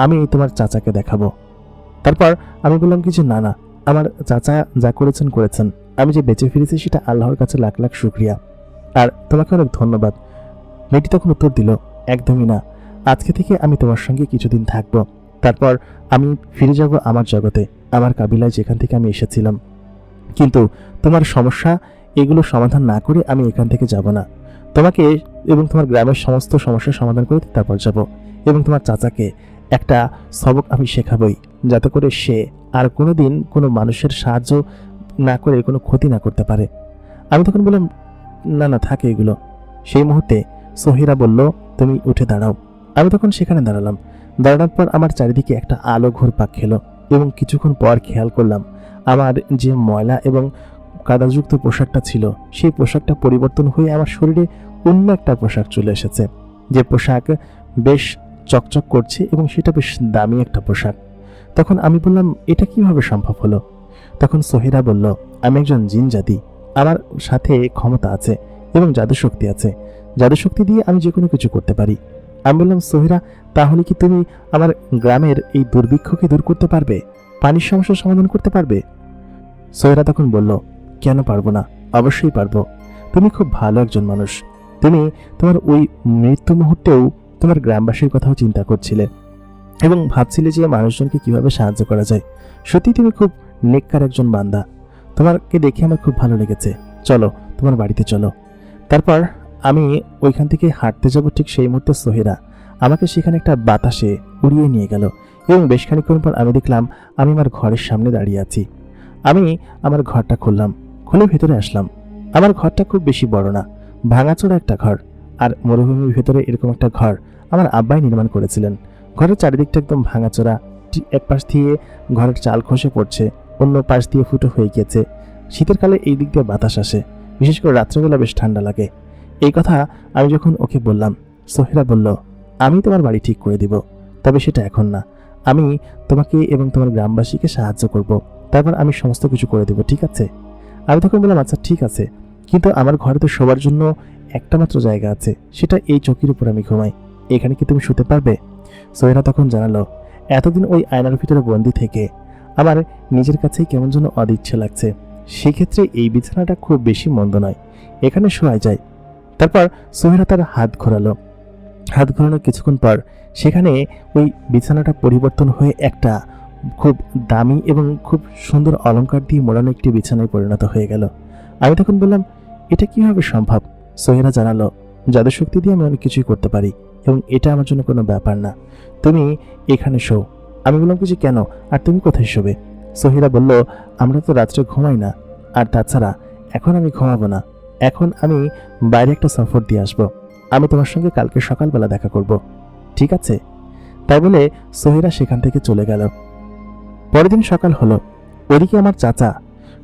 আমি তোমার চাচাকে দেখাবো। তারপর আমি বললাম কি যে না না, আমার চাচা যা করেছেন, আমি যে বেঁচে ফিরেছি সেটা আল্লাহর কাছে লাখ লাখ শুকরিয়া, আর তোমাকে অনেক ধন্যবাদ। মেয়েটি তখন উত্তর দিল, একদমই না, আজকে থেকে আমি তোমার সঙ্গে কিছুদিন থাকবো, তারপর আমি ফিরে যাব আমার জগতে, আমার কাবিলায় যেখান থেকে আমি এসেছিলাম। কিন্তু তোমার সমস্যা এগুলো সমাধান না করে আমি এখান থেকে যাব না। তোমাকে এবং তোমার গ্রামের সমস্ত সমস্যার সমাধান করে তারপর যাব এবং তোমার চাচাকে একটা সবক আমি শেখাবই, যাতে করে সে আর কোনোদিন কোনো মানুষের সাহায্য না করে কোনো ক্ষতি না করতে পারে। আমি তখন বললাম, না না, থাকে এগুলো। সেই মুহূর্তে সোহেরা বলল, তুমি উঠে দাঁড়াও। আমি তখন সেখানে দাঁড়ালাম। দাঁড়ানোর পর আমার চারিদিকে একটা আলো ঘুরপাক খেলো এবং কিছুক্ষণ পর খেয়াল করলাম আমার যে ময়লা এবং কাদাযুক্ত পোশাকটা ছিল সেই পোশাকটা পরিবর্তন হয়ে আমার শরীরে অন্য একটা পোশাক চলে এসেছে, যে পোশাক বেশ চকচক করছে এবং সেটা বেশ দামি একটা পোশাক। তখন আমি বললাম, এটা কিভাবে সম্ভব হলো? তখন সোহেরা বলল, আমি একজন জিন জাতি, আমার সাথে ক্ষমতা আছে এবং জাদুশক্তি আছে, জাদুশক্তি দিয়ে আমি যে কোনো কিছু করতে পারি। আমি বললাম, সোহেরা, তাহলে কি তুমি আমার গ্রামের এই দুর্ভিক্ষকে দূর করতে পারবে, পানির সমস্যার সমাধান করতে পারবে? সোহেরা তখন বলল, কেন পারবো না, অবশ্যই পারবো। তুমি খুব ভালো একজন মানুষ, তুমি তোমার ওই মৃত্যু মুহূর্তেও তোমার গ্রামবাসীর কথাও চিন্তা করছিলে এবং ভাবছিলে যে মানুষজনকে কিভাবে সাহায্য করা যায়। সত্যি তুমি খুব নেককার একজন বান্দা, তোমাকে দেখে আমার খুব ভালো লেগেছে। চলো, তোমার বাড়িতে চলো। তারপর আমি ওইখান থেকে হাঁটতে যাব, ঠিক সেই মুহূর্তে সোহেরা আমাকে সেখানে একটা বাতাসে উড়িয়ে নিয়ে গেল এবং বেশ খানিকক্ষণ পর আমি দেখলাম আমি আমার ঘরের সামনে দাঁড়িয়ে আছি। আমি আমার ঘরটা খুললাম, খুলে ভেতরে আসলাম। আমার ঘরটা খুব বেশি বড় না, ভাঙাচোরা একটা ঘর। আর মরুভূমির ভেতরে এরকম একটা ঘর আমার আব্বাই নির্মাণ করেছিলেন। ঘরের চারিদিকটা একদম ভাঙাচোরা, এক পাশ দিয়ে ঘরের চাল খসে পড়ছে, অন্য পাশ দিয়ে ফুটো হয়ে গিয়েছে। শীতের কালে এই দিক দিয়ে বাতাস আসে, বিশেষ করে রাত্রেবেলা বেশ ঠান্ডা লাগে। এই কথা আমি যখন ওকে বললাম, সোহেরা বলল, আমি তোমার বাড়ি ঠিক করে দিব, তবে সেটা এখন না। আমি তোমাকে এবং তোমার গ্রামবাসীকে সাহায্য করব, তারপর আমি সমস্ত কিছু করে দেব, ঠিক আছে? আমি তখন বললাম, আচ্ছা ঠিক আছে, কিন্তু আমার ঘরে তো সবার জন্য একটা মাত্র জায়গা আছে, সেটা এই চৌকির উপর আমি ঘুমাই, এখানে কি তুমি শুতে পারবে? সোহেরা তখন জানালো, এতদিন ওই আয়নার ভিতরে বন্দি থেকে আমার নিজের কাছেই কেমন যেন অদিচ্ছে লাগছে, সেক্ষেত্রে এই বিছানাটা খুব বেশি মন্দ নয়, এখানে শোয়া যায়। তারপর সোহেরা তার হাত ঘোরালো, হাত ঘোরানোর কিছুক্ষণ পর সেখানে ওই বিছানাটা পরিবর্তন হয়ে একটা খুব দামি এবং খুব সুন্দর অলংকার দিয়ে মোড়ানো একটি বিছানায় পরিণত হয়ে গেল। আমি তখন বললাম, এটা কিভাবে সম্ভব? সোহেরা জানালো, জাদুশক্তি দিয়ে আমি অনেক কিছুই করতে পারি এবং এটা আমার জন্য কোনো ব্যাপার না, তুমি এখানে শো। আমি বললাম, কিছু কেন, আর তুমি কোথায় শোবে? সোহেরা বলল, আমরা তো রাত্রে ঘুমাই না, আর তাছাড়া এখন আমি ঘুমাবো না, এখন আমি বাইরে একটা সফর দিয়ে আসবো, আমি তোমার সঙ্গে কালকে সকালবেলা দেখা করব, ঠিক আছে? তাই বলে সোহেরা সেখান থেকে চলে গেল। পরের দিন সকাল হলো, ওদিকে আমার চাচা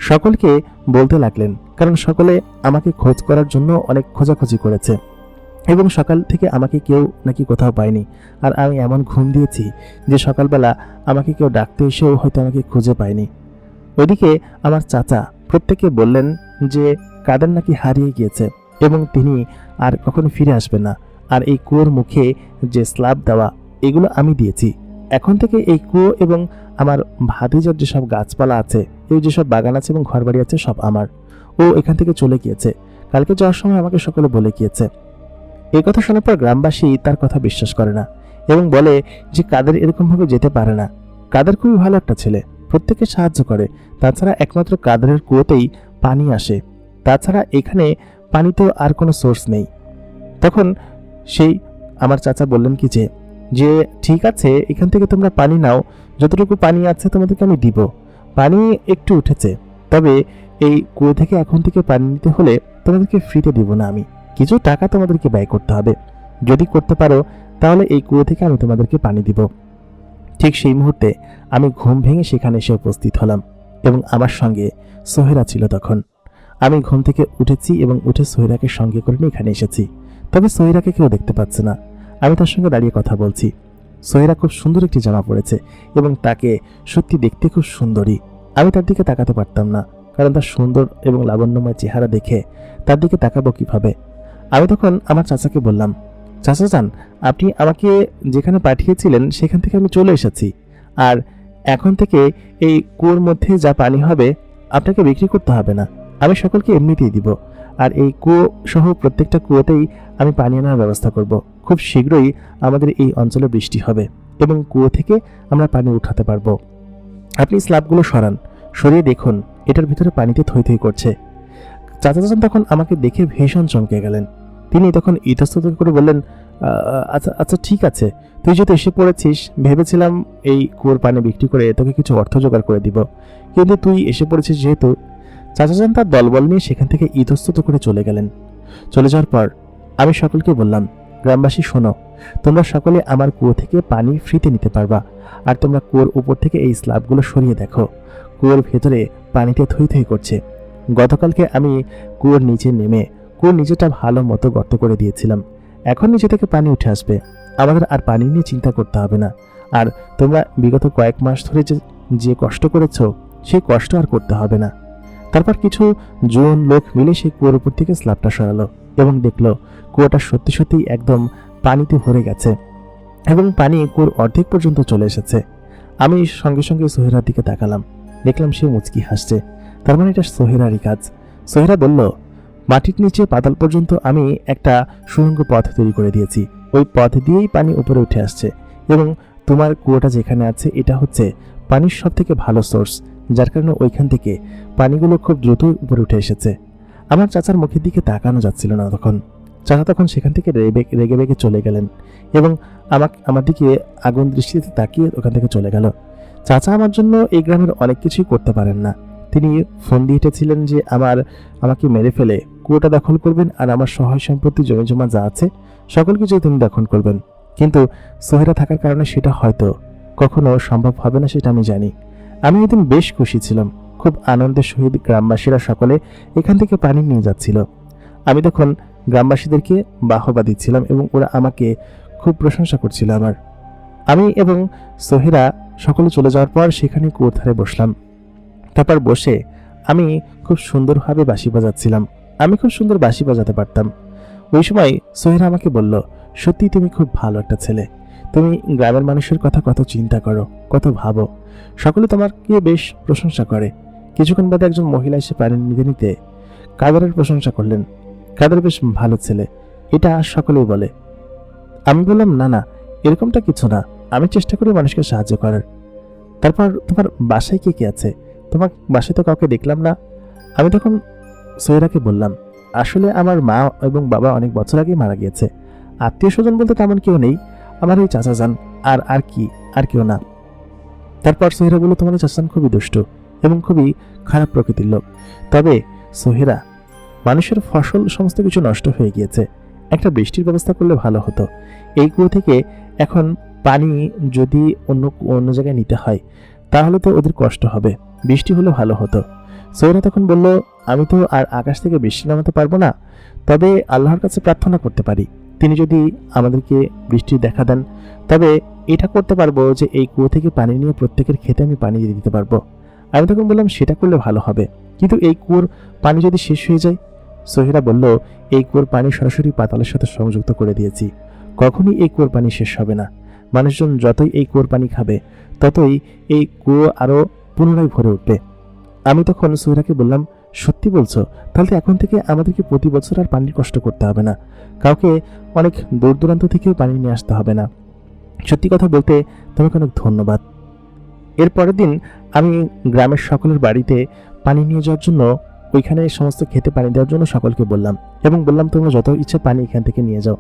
সকলকে বলতে লাগলেন, কারণ সকলে আমাকে খোঁজ করার জন্য অনেক খোঁজাখুঁজি করেছে এবং সকাল থেকে আমাকে কেউ নাকি কোথাও পায়নি। আর আমি এমন ঘুম দিয়েছি যে সকালবেলা আমাকে কেউ ডাকতে এসেও হয়তো আমাকে খুঁজে পায়নি। ওইদিকে আমার চাচা প্রত্যেকে বললেন যে কাদের নাকি হারিয়ে গিয়েছে এবং তিনি আর কখনো ফিরে আসবেন না। আর এই কুয়োর মুখে যে স্ল্যাব দেওয়া, এগুলো আমি দিয়েছি। এখন থেকে এই কুয়ো এবং আমার ভাতিজার যেসব গাছপালা আছে, এই যেসব বাগান আছে এবং ঘরবাড়ি আছে, সব আমার। ও এখান থেকে চলে গিয়েছে, কালকে যাওয়ার সময় আমাকে সকলে বলে গিয়েছে। এই কথা শোনার পর গ্রামবাসী তার কথা বিশ্বাস করে না এবং বলে যে কাদের এরকমভাবে যেতে পারে না। কাদের খুবই ভালো একটা ছেলে, প্রত্যেককে সাহায্য করে, তাছাড়া একমাত্র কাদেরের কুয়োতেই পানি আসে, তাছাড়া এখানে পানিতেও আর কোনো সোর্স নেই। তখন সেই আমার চাচা বললেন কি যে ঠিক আছে, এখান থেকে তোমরা পানি নাও, যতটুকু পানি আছে তোমাদেরকে আমি দিব। পানি একটু উঠেছে, তবে এই কুয়ো থেকে এখন থেকে পানি নিতে হলে তোমাদেরকে ফ্রিতে দিব না, আমি কিছু টাকা তোমাদেরকে ব্যয় করতে হবে। যদি করতে পারো তাহলে এই কুয়ো থেকে আমি তোমাদেরকে পানি দিব। ঠিক সেই মুহূর্তে আমি ঘুম ভেঙে সেখানে এসে উপস্থিত হলাম এবং আমার সঙ্গে সোহেরা ছিল। তখন আমি ঘুম থেকে উঠেছি এবং উঠে সোহেরাকে সঙ্গে করে নিয়ে এখানে এসেছি, তবে সোহেরাকে কেউ দেখতে পাচ্ছে না। আমি তার সঙ্গে দাঁড়িয়ে কথা বলছি। সোহেরা খুব সুন্দর একটি জামা পরেছে এবং তাকে সত্যি দেখতে খুব সুন্দরী। আমি তার দিকে তাকাতে পারতাম না, কারণ তার সুন্দর এবং লাবণ্যময় চেহারা দেখে তার দিকে তাকাবো কিভাবে। আমি তখন আমার চাচাকে বললাম, চাচা যান, আপনি আমাকে যেখানে পাঠিয়েছিলেন সেখান থেকে আমি চলে এসেছি, আর এখন থেকে এই কুয়োর মধ্যে যা পানি হবে আপনাকে বিক্রি করতে হবে না, আমি সকলকে এমনিতেই দিব। আর এই কুয়ো সহ প্রত্যেকটা কুয়োতেই আমি পানি আনার ব্যবস্থা করব। খুব শীঘ্রই আমাদের এই অঞ্চলে বৃষ্টি হবে এবং কুয়ো থেকে আমরা পানি উঠাতে পারবো। আপনি স্ল্যাবগুলো সরান, সরিয়ে দেখুন এটার ভিতরে পানিতে থই থই করছে। চাচা চাচান তখন আমাকে দেখে ভীষণ চমকে গেলেন। তিনি তখন ইতস্তত করে বললেন, আচ্ছা আচ্ছা ঠিক আছে, তুই যেহেতু এসে পড়েছিস, ভেবেছিলাম এই কুয়োর পানি বিক্রি করে তোকে কিছু অর্থ জোগাড় করে দিব, কিন্তু তুই এসে পড়েছিস যেহেতু। চাচাজান তার দলবল নিয়ে সেখান থেকে ইতস্তত করে চলে গেলেন। চলে যাওয়ার পর আমি সকলকে বললাম, গ্রামবাসী শোনো, তোমরা সকলে আমার কুয়ো থেকে পানি ফ্রিতে নিতে পারবা, আর তোমরা কুয়োর উপর থেকে এই স্ল্যাবগুলো সরিয়ে দেখো, কুয়োর ভেতরে পানিতে থই থই করছে। গতকালকে আমি কুয়োর নিচে নেমে কুয়োর নিচেটা ভালো মতো গর্ত করে দিয়েছিলাম। এখন নিচে থেকে পানি উঠে আসবে, আমাদের আর পানি নিয়ে চিন্তা করতে হবে না। আর তোমরা বিগত কয়েক মাস ধরে যে কষ্ট করেছো সেই কষ্ট আর করতে হবে না। তারপর কিছু জোয়ান লোক মিলে সেই কুয়োর উপর থেকে স্ল্যাবটা সরালো এবং দেখলো কুয়োটা সত্যি সত্যি একদম পানিতে ভরে গেছে এবং পানি কুয়োর অর্ধেক পর্যন্ত চলে এসেছে। আমি সঙ্গে সঙ্গে সোহেরার দিকে তাকালাম, দেখলাম সে মুচকি হাসছে। তার মানে এটা সোহেরারই কাজ। সোহেরা বলল, মাটির নিচে পাতাল পর্যন্ত আমি একটা সুড়ঙ্গ পথ তৈরি করে দিয়েছি, ওই পথ দিয়েই পানি উপরে উঠে আসছে এবং তোমার কুয়োটা যেখানে আছে এটা হচ্ছে পানির সব থেকে ভালো সোর্স, যার কারণে ওইখান থেকে পানিগুলো খুব দ্রুত উপরে উঠে এসেছে। আমার চাচার মুখের দিকে তাকানো যাচ্ছিল না তখন। চাচা তখন সেখান থেকে রেগে বেগে চলে গেলেন এবং আমার দিকে আগুন দৃষ্টিতে তাকিয়ে ওখান থেকে চলে গেল। চাচা আমার জন্য এই গ্রামের অনেক কিছুই করতে পারেন না। তিনি ফোন দিয়ে এঁটেছিলেন যে আমাকে মেরে ফেলে কুয়োটা দখল করবেন আর আমার সহায় সম্পত্তি জমি জমা যা আছে সকল কিছু তিনি দখল করবেন। কিন্তু সোহেরা থাকার কারণে সেটা হয়তো কখনো সম্ভব হবে না, সেটা আমি জানি। আমি এদিন বেশ খুশি ছিলাম, খুব আনন্দের সহিত গ্রামবাসীরা সকলে এখান থেকে পানি নিয়ে যাচ্ছিল। আমি তখন গ্রামবাসীদেরকে বাহবা দিচ্ছিলাম এবং ওরা আমাকে খুব প্রশংসা করছিল আমার। আমি এবং সোহেরা সকলে চলে যাওয়ার পর সেখানে কুয়োর ধারে বসলাম। তারপর বসে আমি খুব সুন্দরভাবে বাঁশি বাজাচ্ছিলাম। আমি খুব সুন্দর বাঁশি বাজাতে পারতাম। ওই সময় সোহেরা আমাকে বলল, সত্যি তুমি খুব ভালো একটা ছেলে, তুমি গ্রামের মানুষের কথা কত চিন্তা করো, কত ভাবো, সকলে তোমাকে বেশ প্রশংসা করে। কিছুক্ষণ বাদে একজন মহিলা এসে পানি নিতে নিতে কাদেরের প্রশংসা করলেন। কাদের বেশ ভালো ছেলে, এটা সকলেই বলে। আমি বললাম, না না, এরকমটা কিছু না, আমি চেষ্টা করি মানুষকে সাহায্য করার। তারপর তোমার বাসায় কে কে আছে? তোমার বাসায় তো কাউকে দেখলাম না। আমি তখন সোহেরাকে বললাম, আসলে আমার মা এবং বাবা অনেক বছর আগেই মারা গিয়েছে। আত্মীয় স্বজন বলতে তেমন কেউ নেই, আমার ওই চাচা যান আর কেউ না। তারপর সোহেরা বলল, তোমার চাচা যান খুবই দুষ্ট এবং খুবই খারাপ প্রকৃতির লোক। তবে সোহেরা, মানুষের ফসল সমস্ত কিছু নষ্ট হয়ে গিয়েছে, একটা বৃষ্টির ব্যবস্থা করলে ভালো হতো। এই কুয়ো থেকে এখন পানি যদি অন্য জায়গায় নিতে হয় তাহলে তো ওদের কষ্ট হবে, বৃষ্টি হলে ভালো হতো। সোহেরা তখন বলল, আমি তো আর আকাশ থেকে বৃষ্টি নামাতে পারবো না, তবে আল্লাহর কাছে প্রার্থনা করতে পারি, তিনি যদি আমাদেরকে বৃষ্টি দেখা দেন তবে এটা করতে পারবো যে এই কুয়ো থেকে পানি নিয়ে প্রত্যেকের খেতে আমি পানি দিয়ে দিতে পারবো। আমি তখন বললাম, সেটা করলে ভালো হবে, কিন্তু এই কুয়োর পানি যদি শেষ হয়ে যায়? সোহেরা বলল, এই কুয়োর পানি সরাসরি পাতালের সাথে সংযুক্ত করে দিয়েছি, কখনই এই কুয়োর পানি শেষ হবে না। মানুষজন যতই এই কুয়োর পানি খাবে ততই এই কুয়ো আরো পুনরায় ভরে উঠবে। আমি তখন সোহেরাকে বললাম, সত্যি বলছো? তাহলে এখন থেকে আমাদেরকে প্রতি বছর আর পানির কষ্ট করতে হবে না, কাউকে অনেক দূর দূরান্ত থেকেও পানি নিয়ে আসতে হবে না। সত্যি কথা বলতে তোমাকে অনেক ধন্যবাদ। এর পরের দিন আমি গ্রামের সকলের বাড়িতে পানি নিয়ে যাওয়ার জন্য, ওইখানে সমস্ত খেতে পানি দেওয়ার জন্য সকলকে বললাম এবং বললাম, তোমরা যত ইচ্ছে পানি এখান থেকে নিয়ে যাও।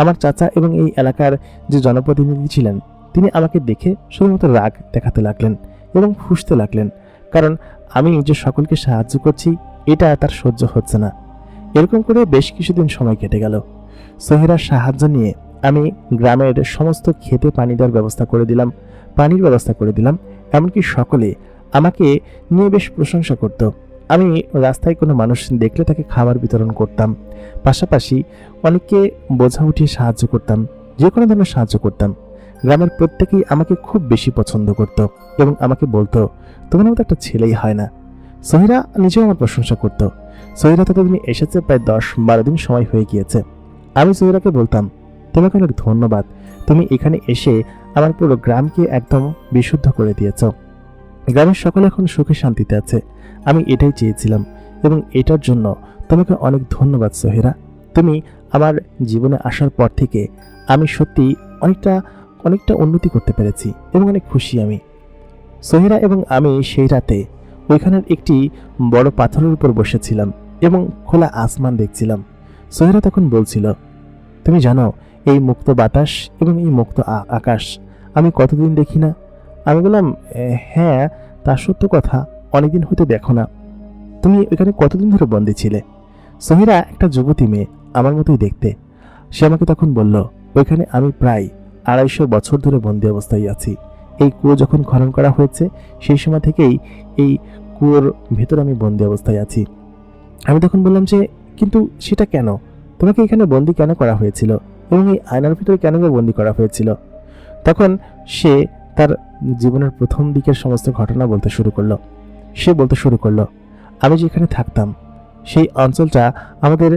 আমার চাচা এবং এই এলাকার যে জনপ্রতিনিধি ছিলেন তিনি আমাকে দেখে শুধুমাত্র রাগ দেখাতে লাগলেন এবং ফুঁসতে লাগলেন, কারণ আমি যে সকলকে সাহায্য করছি এটা তার সহ্য হচ্ছে না। এরকম করে বেশ কিছুদিন সময় কেটে গেল। সোহেরার সাহায্য নিয়ে আমি গ্রামের সমস্ত খেতে পানি দেওয়ার ব্যবস্থা করে দিলাম, পানির ব্যবস্থা করে দিলাম। এমনকি সকলে আমাকে নিয়ে বেশ প্রশংসা করত। আমি রাস্তায় কোনো মানুষ দেখলে তাকে খাবার বিতরণ করতাম, পাশাপাশি অনেককে বোঝা উঠিয়ে সাহায্য করতাম, যে কোনো ধরনের সাহায্য করতাম। গ্রামের প্রত্যেকেই আমাকে খুব বেশি পছন্দ করত এবং আমাকে বলতো, তোমার মতো একটা ছেলেই হয় না। সোহেরা নিজেও আমার প্রশংসা করত। সোহেরা ততদিন এসেছে প্রায় 10-12 দিন সময় হয়ে গিয়েছে। আমি সোহেরাকে বলতাম, তোমাকে অনেক ধন্যবাদ, তুমি এখানে এসে আমার পুরো গ্রামকে একদম বিশুদ্ধ করে দিয়েছ। গ্রামের সকলে এখন সুখে শান্তিতে আছে, আমি এটাই চেয়েছিলাম এবং এটার জন্য তোমাকে অনেক ধন্যবাদ সোহেরা। তুমি আমার জীবনে আসার পর থেকে আমি সত্যি অনেকটা উন্নতি করতে পেরেছি এবং অনেক খুশি আমি। সোহেরা এবং আমি সেই রাতে ওইখানের একটি বড় পাথরের উপর বসেছিলাম এবং খোলা আসমান দেখছিলাম। সোহেরা তখন বলছিল, তুমি জানো এই মুক্ত বাতাস এবং এই মুক্ত আকাশ আমি কতদিন দেখি না। আমি বললাম, হ্যাঁ তা সত্য কথা, অনেকদিন হইতে দেখো না। তুমি ওইখানে কতদিন ধরে বন্দী ছিলে? সোহেরা একটা যুবতী মেয়ে, আমার মতোই দেখতে। সে আমাকে তখন বলল, ওইখানে আমি প্রায় 250 বছর ধরে বন্দী অবস্থায় আছি। এই কুয়ো যখন খনন করা হয়েছে সেই সময় থেকেই এই কুয়োর ভেতর আমি বন্দী অবস্থায় আছি। আমি তখন বললাম যে কিন্তু সেটা কেন? তোমাকে এখানে বন্দি কেন করা হয়েছিল এবং এই আয়নার ভিতরে কেন বন্দি করা হয়েছিল? তখন সে তার জীবনের প্রথম দিকের সমস্ত ঘটনা বলতে শুরু করলো। সে বলতে শুরু করলো, আমি যেখানে থাকতাম সেই অঞ্চলটা আমাদের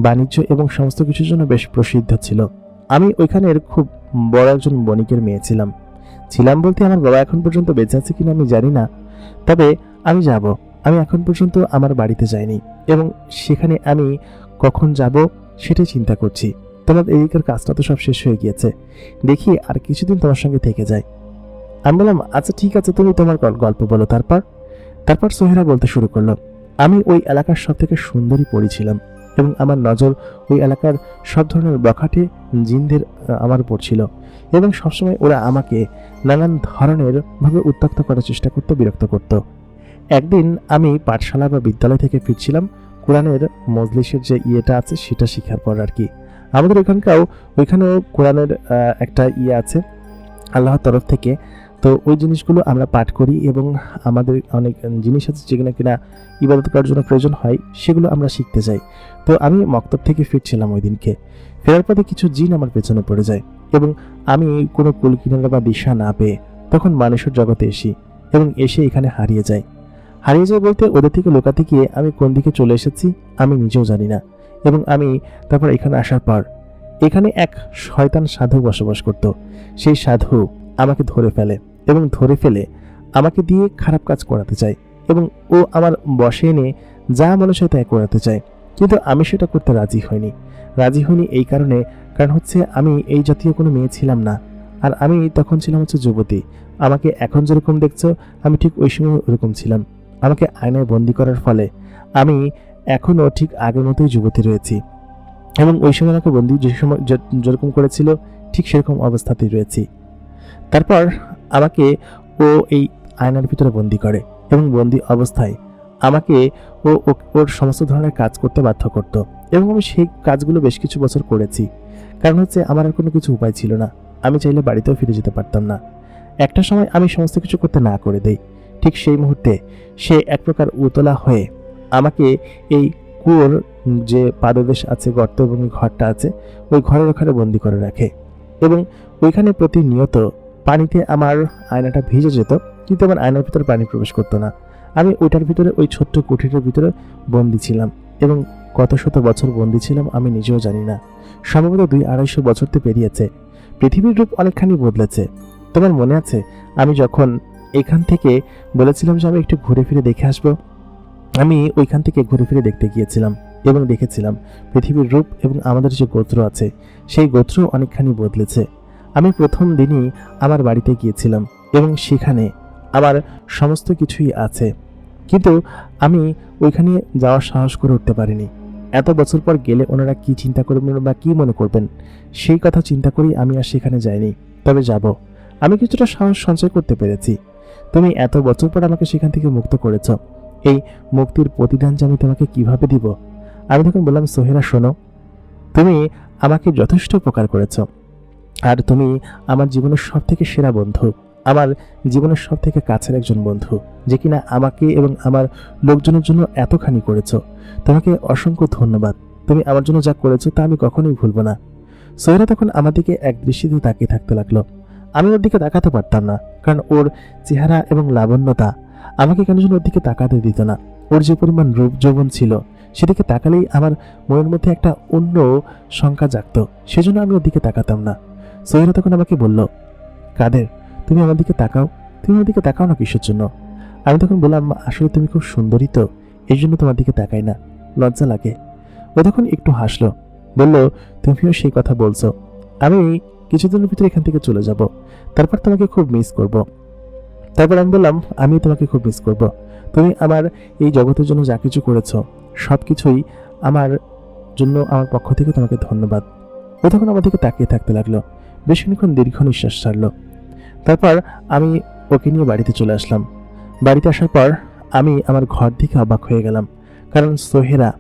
বাণিজ্য এবং সমস্ত কিছুর জন্য বেশ প্রসিদ্ধ ছিল। আমি ওইখানের খুব বড় একজন বণিকের মেয়ে ছিলাম। ছিলাম বলতে আমার বাবা এখন পর্যন্ত বেঁচে আছে কিনা আমি জানি না, তবে আমি যাব। আমি এখন পর্যন্ত আমার বাড়িতে যাইনি এবং সেখানে আমি কখন যাব সেটাই চিন্তা করছি। তোমার এদিকের কাজটা তো সব শেষ হয়ে গিয়েছে, দেখি আর কিছুদিন তোমার সঙ্গে থেকে যায়। আমি বললাম, আচ্ছা ঠিক আছে, তুমি তোমার গল্প বলো। তারপর সোহেরা বলতে শুরু করলো, আমি ওই এলাকার সব থেকে সুন্দরী পরী ছিলাম এবং আমার নজর ওই এলাকার সব ধরনের বখাটে জিনদের আমার উপর ছিল এবং সবসময় ওরা আমাকে নানান ধরনের ভাবে উত্ত্যক্ত করার চেষ্টা করতো, বিরক্ত করত। একদিন আমি পাঠশালা বা বিদ্যালয় থেকে ফিরছিলাম, কোরআনের মজলিসের যে ইয়েটা আছে সেটা শিখার পর আর কি। আমাদের ওইখানেও কোরআনের একটা ইয়ে আছে আল্লাহর তরফ থেকে, তো ওই জিনিসগুলো আমরা পাঠ করি এবং আমাদের অনেক জিনিস আছে যেগুলো কিনা ইবাদত করার জন্য প্রয়োজন হয়, সেগুলো আমরা শিখতে যাই। তো আমি মক্তব থেকে ফিরছিলাম ওই দিনকে। ফেরার পথে কিছু জিন আমার পেছনে পড়ে যায় এবং আমি কোনো কুল কিনারা বা দিশা না পেয়ে তখন মানুষের জগতে এবং এসে এখানে হারিয়ে যায় বলতে ওদের থেকে লুকাতে গিয়ে আমি কোন দিকে চলে এসেছি আমি নিজেও জানি না। এবং আমি তারপর এখানে আসার পর এখানে এক শয়তান সাধু বসবাস করত। সেই সাধু আমাকে ধরে ফেলে আমাকে দিয়ে খারাপ কাজ করাতে চায় এবং ও আমার বশে এনে যা মনে চায় তাই করাতে চায়, কিন্তু আমি সেটা করতে রাজি হইনি এই কারণ হচ্ছে আমি এই জাতীয় কোনো মেয়ে ছিলাম না, আর আমি তখন ছিলাম হচ্ছে যুবতী। আমাকে এখন যেরকম দেখছো আমি ঠিক ওই সময় ওরকম ছিলাম। আমাকে আয়নায় বন্দি করার ফলে আমি এখনো ঠিক আগের মতোই যুবতী রয়েছি এবং ওই সময় আমাকে বন্দি যে সময় যেরকম করেছিল ঠিক সেরকম অবস্থাতেই রয়েছি। তারপর আমাকে ও এই আয়নার ভিতরে বন্দি করে এবং বন্দি অবস্থায় আমাকে ওর সমস্ত ধরনের কাজ করতে বাধ্য করত এবং আমি সেই কাজগুলো বেশ কিছু বছর করেছি। কারণ হচ্ছে আমার আর কোনো কিছু উপায় ছিল না, আমি চাইলে বাড়িতেও ফিরে যেতে পারতাম না। একটা সময় আমি সমস্ত কিছু করতে না করে দেই, ঠিক সেই মুহূর্তে সে এক প্রকার উতলা হয়ে আমাকে এই কুয়োর যে পাদদেশ আছে, গর্ত এবং ঘরটা আছে, ওই ঘরের ওখানে বন্দি করে রাখে এবং ওইখানে প্রতিনিয়ত পানিতে আমার আয়নাটা ভিজে যেত, কিন্তু আমার আয়নার ভিতরে পানি প্রবেশ করতো না। আমি ওইটার ভিতরে ওই ছোট্ট কুঠিরের ভিতরে বন্দি ছিলাম এবং কত শত বছর বন্দি ছিলাম আমি নিজেও জানি না। সম্ভবত 200-250 বছরতে পেরিয়েছে। পৃথিবীর রূপ অনেকখানি বদলেছে। তোমার মনে আছে আমি যখন এখান থেকে বলেছিলাম যে আমি একটু ঘুরে ফিরে দেখে আসবো? আমি ওইখান থেকে ঘুরে ফিরে দেখতে গিয়েছিলাম এবং দেখেছিলাম পৃথিবীর রূপ এবং আমাদের যে গোত্র আছে সেই গোত্র অনেকখানি বদলেছে। আমি প্রথম দিনই আমার বাড়িতে গিয়েছিলাম এবং সেখানে আমার সমস্ত কিছুই আছে, কিন্তু আমি ওইখানে যাওয়ার সাহস করে উঠতে পারিনি। এত বছর পর গেলে ওনারা কি চিন্তা করবেন বা কি মনে করবেন সেই কথা চিন্তা করেই আমি আর সেখানে যাইনি। তবে যাব, আমি কিছুটা সাহস সঞ্চয় করতে পেরেছি। তুমি এত বছর পর আমাকে সেখান থেকে মুক্ত করেছ, এই মুক্তির প্রতিদান যে আমি তোমাকে কিভাবে দিব? আমি তখন বললাম, সোহেরা শোনো, তুমি আমাকে যথেষ্ট উপকার করেছ আর তুমি আমার জীবনের সব থেকে সেরা বন্ধু, আমার জীবনের সব থেকে কাছের একজন বন্ধু, যে কিনা আমাকে এবং আমার লোকজনের জন্য এতখানি করেছ। তোমাকে অসংখ্য ধন্যবাদ। তুমি আমার জন্য যা করেছো তা আমি কখনোই ভুলবো না। সোহেরা তখন আমার দিকে এক দৃষ্টিতে তাকিয়ে থাকতে লাগলো। আমি ওর দিকে তাকাতে পারতাম না, কারণ ওর চেহারা এবং লাবণ্যতা আমাকে কেন যেন ওর দিকে তাকাতে দিত না। ওর যে পরিমাণ রূপ যৌবন ছিল সেদিকে তাকালেই আমার মনের মধ্যে একটা অন্য শঙ্কা জাগত, সেজন্য আমি ওর দিকে তাকাতাম না। সোহেরা তখন আমাকে বলল, কাদের, তুমি আমার দিকে তাকাও না কিসের জন্য? আমি তখন বললাম, আসলে তুমি খুব সুন্দরী তো, এই জন্য তোমার দিকে তাকাই না, লজ্জা লাগে। ও তখন একটু হাসলো, বলল, তুমিও সেই কথা বলছো। আমি কিছুদিনের ভিতরে এখান থেকে চলে যাব, তারপর তোমাকে খুব মিস করব। তারপর আমি বললাম, আমি তোমাকে খুব মিস করব। তুমি আমার এই জগতের জন্য যা কিছু করেছো সব কিছুই আমার জন্য আমার পক্ষ থেকে তোমাকে ধন্যবাদ। ও তখন আমার দিকে তাকিয়ে থাকতে লাগলো, বেশ খানিকক্ষণ দীর্ঘ নিঃশ্বাস ছাড়লো। তারপর আমি ওকে নিয়ে বাড়িতে চলে আসলাম। বাড়িতে আসার পর আমি আমার ঘর থেকে অবাক হয়ে গেলাম, কারণ সোহেরা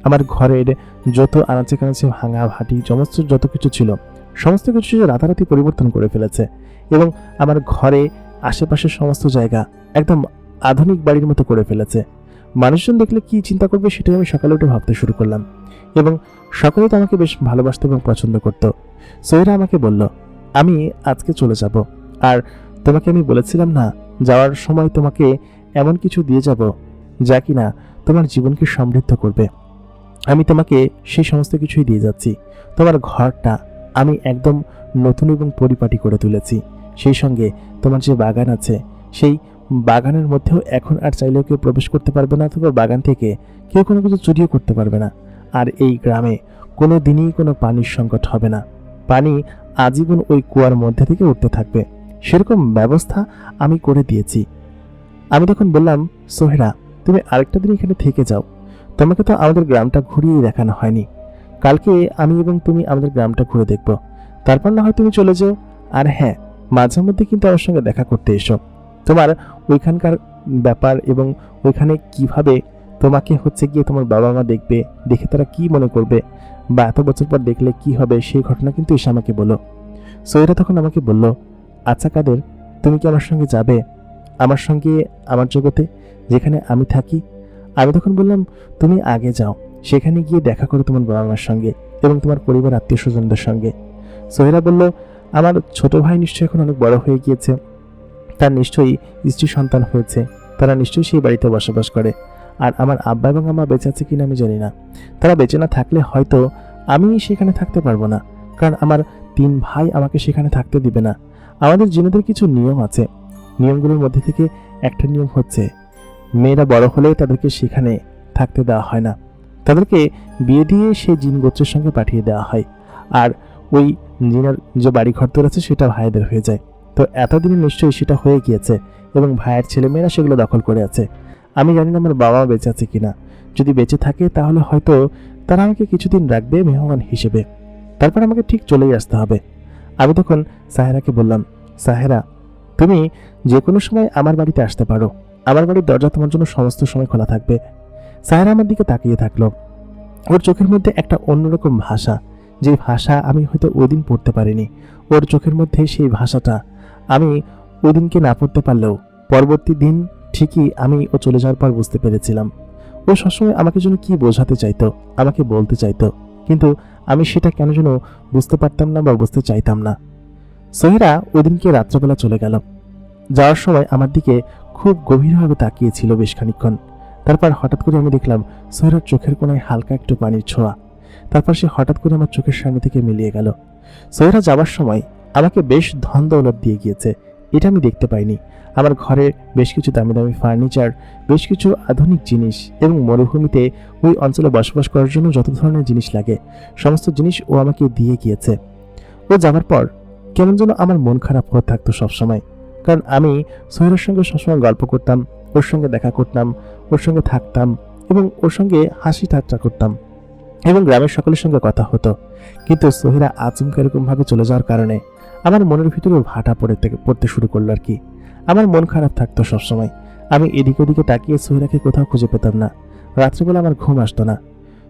আমার ঘরের যত আনাচে কানাচে ভাঙা ভাটি সমস্ত যত কিছু ছিল সমস্ত কিছু রাতারাতি পরিবর্তন করে ফেলেছে এবং আমার ঘরে আশেপাশের সমস্ত জায়গা একদম আধুনিক বাড়ির মতো করে ফেলেছে। মানুষজন দেখলে কি চিন্তা করবে সেটাই আমি সকালে উঠে ভাবতে শুরু করলাম। এবং সকলে তো আমাকে বেশ ভালোবাসত এবং পছন্দ করত। সোহেরা আমাকে বলল, আমি আজকে চলে যাব, আর তোমাকে আমি বলেছিলাম না যাওয়ার সময় তোমাকে এমন কিছু দিয়ে যাব যা কিনা তোমার জীবনকে সমৃদ্ধ করবে। আমি তোমাকে সেই সমস্ত কিছুই দিয়ে যাচ্ছি। তোমার ঘরটা আমি একদম নতুন এবং পরিপাটি করে তুলেছি। সেই সঙ্গে তোমার যে বাগান আছে সেই বাগানের মধ্যেও এখন আর চাইলেও কেউ প্রবেশ করতে পারবে না, অথবা বাগান থেকে কেউ কোনো কিছু চুরিও করতে পারবে না। আর এই গ্রামে কোনো দিনই কোনো পানির সংকট হবে না। পানি আজীবন ওই কুয়ার মধ্যে থেকে উঠতে থাকবে, সেরকম ব্যবস্থা আমি করে দিয়েছি। আমি তখন বললাম, সোহেরা তুমি আরেকটা দিন এখানে থেকে যাও, তোমাকে তো আমাদের গ্রামটা ঘুরিয়ে দেখানো হয়নি। কালকে আমি এবং তুমি আমাদের গ্রামটা ঘুরে দেখব, তারপর না হয় তুমি চলে যাও। আর হ্যাঁ, মাঝে মধ্যে কিন্তু আমার সঙ্গে দেখা করতে এসো। তোমার ওইখানকার ব্যাপার এবং ওইখানে কিভাবে তোমাকে হচ্ছে গিয়ে তোমার বাবা মা দেখবে, দেখে তারা কি মনে করবে, বা এত বছর পর দেখলে কি হবে, সেই ঘটনা কিন্তু এসে আমাকে বলো। সোহেরা তখন আমাকে বলল, আচ্ছা কাদের, তুমি কি আমার সঙ্গে যাবে, আমার সঙ্গে আমার জগতে যেখানে আমি থাকি? আমি তখন বললাম, তুমি আগে যাও, সেখানে গিয়ে দেখা করো তোমার বাবা মার সঙ্গে এবং তোমার পরিবার আত্মীয় স্বজনদের সঙ্গে। সোহেরা বলল, আমার ছোট ভাই নিশ্চয়ই এখন অনেক বড় হয়ে গিয়েছে, তার নিশ্চয়ই স্ত্রী সন্তান হয়েছে, তারা নিশ্চয়ই সেই বাড়িতে বসবাস করে। আর আমার আব্বা এবং আম্মা বেঁচে আছে কিনা আমি জানি না, তারা বেঁচে না থাকলে হয়তো আমি সেখানে থাকতে পারবো না, কারণ আমার 3 ভাই আমাকে সেখানে থাকতে দিবে না। আমাদের জিনেদের কিছু নিয়ম আছে, নিয়মগুলোর মধ্যে থেকে একটা নিয়ম হচ্ছে মেয়েরা বড় হলে তাদেরকে সেখানে থাকতে দেওয়া হয় না, তাদেরকে বিয়ে দিয়ে সেই জিন গোত্রের সঙ্গে পাঠিয়ে দেওয়া হয়, আর ওই জিনের যে বাড়ি ঘর আছে সেটা ভাইদের হয়ে যায়। তো এতদিনে নিশ্চয়ই সেটা হয়ে গিয়েছে এবং ভাইয়ের ছেলেমেয়েরা সেগুলো দখল করে আছে। আমি জানি না আমার বাবা বেঁচে আছে কিনা, যদি বেঁচে থাকে তাহলে হয়তো তারা আমাকে কিছুদিন রাখবে মেহমান হিসেবে, তারপর আমাকে ঠিক চলেই আসতে হবে। আমি তখন সাহেরাকে বললাম, সাহেরা তুমি যে কোনো সময় আমার বাড়িতে আসতে পারো, আমার বাড়ির দরজা তোমার জন্য সমস্ত সময় খোলা থাকবে। সাহেরা আমার দিকে তাকিয়ে থাকলো, ওর চোখের মধ্যে একটা অন্যরকম ভাষা, যে ভাষা আমি হয়তো ওই দিন পড়তে পারিনি। ওর চোখের মধ্যে সেই ভাষাটা আমি ওই দিনকে না পড়তে পারলেও পরবর্তী দিন ঠিকই আমি ও চলে যাওয়ার পর বুঝতে পেরেছিলাম ও সবসময় আমাকে যেন কি বোঝাতে চাইতো, আমাকে বলতে চাইতো, কিন্তু আমি সেটা কেন যেন বুঝতে পারতাম না বা বুঝতে চাইতাম না। সোহেরা ওই দিনকে রাত্রবেলা চলে গেল। যাওয়ার সময় আমার দিকে খুব গভীরভাবে তাকিয়েছিল বেশ খানিকক্ষণ। তারপর হঠাৎ করে আমি দেখলাম সোহেরার চোখের কোণায় হালকা একটু পানির ছোঁয়া। তারপর সে হঠাৎ করে আমার চোখের সামনে থেকে মিলিয়ে গেল। সোহেরা যাওয়ার সময় আমাকে বেশ ধন দৌলত দিয়ে গিয়েছে, এটা আমি দেখতে পাইনি। আমার ঘরে বেশ কিছু দামি দামি ফার্নিচার, বেশ কিছু আধুনিক জিনিস এবং মরুভূমিতে ওই অঞ্চলে বসবাস করার জন্য যত ধরনের জিনিস লাগে সমস্ত জিনিস ও আমাকে দিয়ে গিয়েছে। ও যাবার পর কেমন যেন আমার মন খারাপ হয়ে থাকতো সবসময়, কারণ আমি সোহেরার সঙ্গে সবসময় গল্প করতাম, ওর সঙ্গে দেখা করতাম, ওর সঙ্গে থাকতাম এবং ওর সঙ্গে হাসি ঠাট্টা করতাম এবং গ্রামের সকলের সঙ্গে কথা হতো। কিন্তু সোহেরা আচমকা এরকমভাবে চলে যাওয়ার কারণে আমার মনের ভিতরে ভাটা পড়তে শুরু করলো আর কি। আমার মন খারাপ থাকতো সবসময়। আমি এদিকে ওদিকে তাকিয়ে সোহেরাকে কোথাও খুঁজে পেতাম না। রাত্রেবেলা আমার ঘুম আসতো না।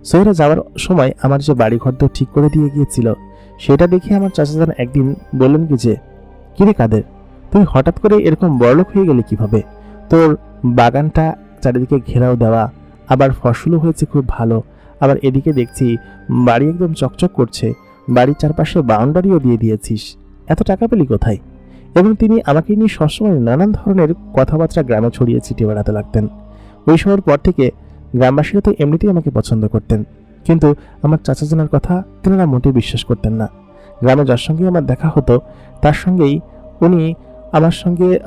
সোহেরা যাওয়ার সময় আমার যে বাড়ি ঘর ঠিক করে দিয়ে গিয়েছিল সেটা দেখে আমার চাচাজান একদিন বললেন কি যে, কিরে কাদের, তুই হঠাৎ করে এরকম বড়লোক হয়ে গেলি কিভাবে? তোর বাগানটা চারিদিকে ঘেরাও দেওয়া, আবার ফসলও হয়েছে খুব ভালো, আবার এদিকে দেখছি বাড়ি একদম চকচক করছে, বাড়ির চারপাশে বাউন্ডারিও দিয়ে দিয়েছিস, এত টাকা পেলি কোথায়? এবং তিনি আমাকে নিয়ে সবসময় নানান ধরনের কথাবার্তা গ্রামে ছড়িয়ে ছিটিয়ে বেড়াতে লাগতেন। ওই সময়ের পর থেকে গ্রামবাসীরা তো এমনিতেই আমাকে পছন্দ করতেন, কিন্তু আমার চাচাজানের কথা তেনারা মোটেই বিশ্বাস করতেন না। গ্রামে যার সঙ্গে আমার দেখা হতো তার সঙ্গেই উনি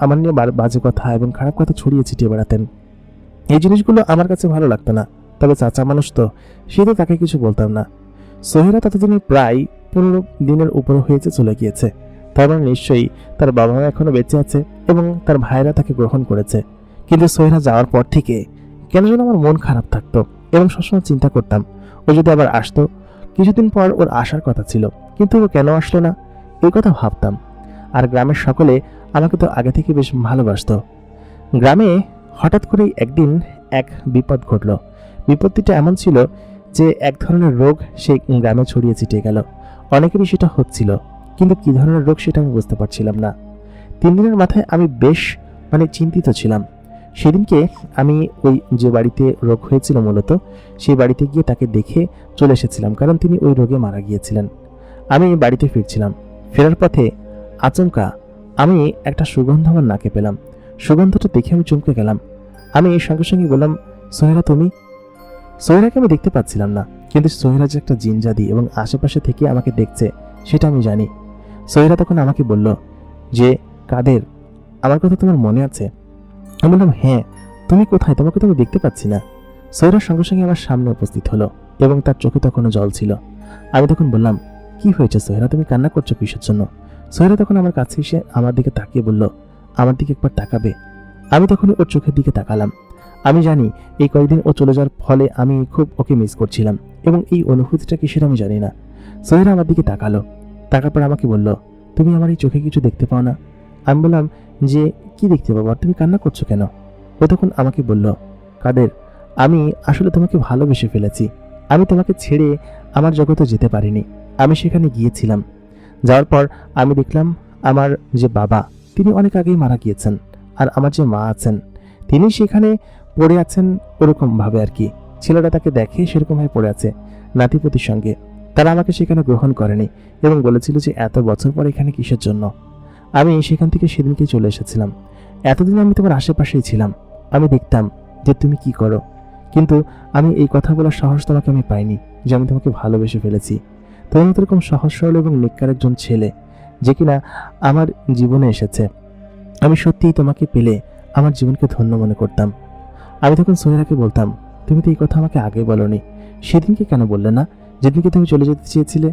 আমার নিয়ে বাজে কথা এবং খারাপ কথা ছড়িয়ে ছিটিয়ে বেড়াতেন। এই জিনিসগুলো আমার কাছে ভালো লাগতো না, তবে চাচা মানুষ তো, সেটা তাকে কিছু বলতাম না। সোহেরা ততদিনে প্রায় 15 দিনের উপর হয়েছে চলে গিয়েছে, তার মানে নিশ্চয়ই তার বাবা মা এখনো বেঁচে আছে এবং তার ভাইরা তাকে গ্রহণ করেছে। কিন্তু সোহেরা যাওয়ার পর থেকে কেন যেন আমার মন খারাপ থাকতো এবং সবসময় চিন্তা করতাম ও যদি আবার আসতো। কিছুদিন পর ওর আসার কথা ছিল, কিন্তু ও কেন আসলো না এই কথা ভাবতাম। আর গ্রামের সকলে আমাকে তো আগে থেকে বেশ ভালোবাসতো। গ্রামে হঠাৎ করেই একদিন এক বিপদ ঘটল। বিপত্তিটা এমন ছিল যে এক ধরনের রোগ সেই গ্রামে ছড়িয়ে ছিটিয়ে গেল। অনেকেরই সেটা হচ্ছিল, কিন্তু কি ধরনের রোগ সেটা আমি বুঝতে পারছিলাম না। 3 দিনের মাথায় আমি বেশ চিন্তিত ছিলাম। সেদিনকে আমি ওই যে বাড়িতে রোগ হয়েছিল মূলত সেই বাড়িতে গিয়ে তাকে দেখে চলে এসেছিলাম, কারণ তিনি ওই রোগে মারা গিয়েছিলেন। আমি বাড়িতে ফিরছিলাম, ফেরার পথে আচমকা আমি একটা সুগন্ধ আমার নাকে পেলাম। সুগন্ধটা দেখে আমি চমকে গেলাম। আমি সঙ্গে সঙ্গে বললাম, সোহেরা তুমি? সোহেরাকে আমি দেখতে পাচ্ছিলাম না, কিন্তু সোহেরা যে একটা জিনজাদি এবং আশেপাশে থেকে আমাকে দেখছে সেটা আমি জানি। সোহেরা তখন আমাকে বলল যে, কাদের, আমার কথা তোমার মনে আছে? আমি বললাম, হ্যাঁ, তুমি কোথায়? তোমাকে তো আমি দেখতে পাচ্ছি না। সোহেরার সঙ্গে সঙ্গে আমার সামনে উপস্থিত হলো এবং তার চোখে তখনও জল ছিল। আমি তখন বললাম, কি হয়েছে সোহেরা, তুমি কান্না করছো কিসের জন্য? সোহেরা তখন আমার কাছে এসে আমার দিকে তাকিয়ে বলল, আমার দিকে একবার তাকাবে? আমি তখন ওর চোখের দিকে তাকালাম। আমি জানি এই কয়েকদিন ও চলে যাওয়ার ফলে আমি খুব ওকে মিস করছিলাম এবং এই অনুভূতিটা কিসের আমি জানি না। সোহেরা আমার দিকে তাকালো, তাকার পর আমাকে বলল, তুমি আমার এই চোখে কিছু দেখতে পাও না? আমি বললাম যে, কি দেখতে পাবো, আর তুমি কান্না করছো কেন? ও তখন আমাকে বলল, কাদের, আমি আসলে তোমাকে ভালোবেসে ফেলেছি। আমি তোমাকে ছেড়ে আমার জগতে যেতে পারিনি। আমি সেখানে গিয়েছিলাম, যাওয়ার পর আমি দেখলাম আমার যে বাবা তিনি অনেক আগেই মারা গিয়েছেন, আর আমার যে মা আছেন তিনি সেখানে পড়ে আছেন ওরকমভাবে আর কি। ছেলেটা তাকে দেখে সেরকমভাবে পড়ে আছে নাতিপতির সঙ্গে। তারা আমাকে সেখানে গ্রহণ করেনি এবং বলেছিল যে এত বছর পর এখানে কিসের জন্য। আমি সেখান থেকে সেদিনকেই চলে এসেছিলাম। এতদিন আমি তোমার আশেপাশেই ছিলাম, আমি দেখতাম যে তুমি কি করো, কিন্তু আমি এই কথা বলার সাহস তোমাকে আমি পাইনি যে আমি তোমাকে ভালোবেসে ফেলেছি। তোমার মতো এরকম সহজ সরল এবং নিকার একজন ছেলে যে কিনা আমার জীবনে এসেছে, আমি সত্যিই তোমাকে পেলে আমার জীবনকে ধন্য মনে করতাম। আমি তখন সোহেরাকে বলতাম, তুমি তো এই কথা আমাকে আগে বলনি, সেদিনকে কেন বললে না, যেদিনকে তুমি চলে যেতে চেয়েছিলে?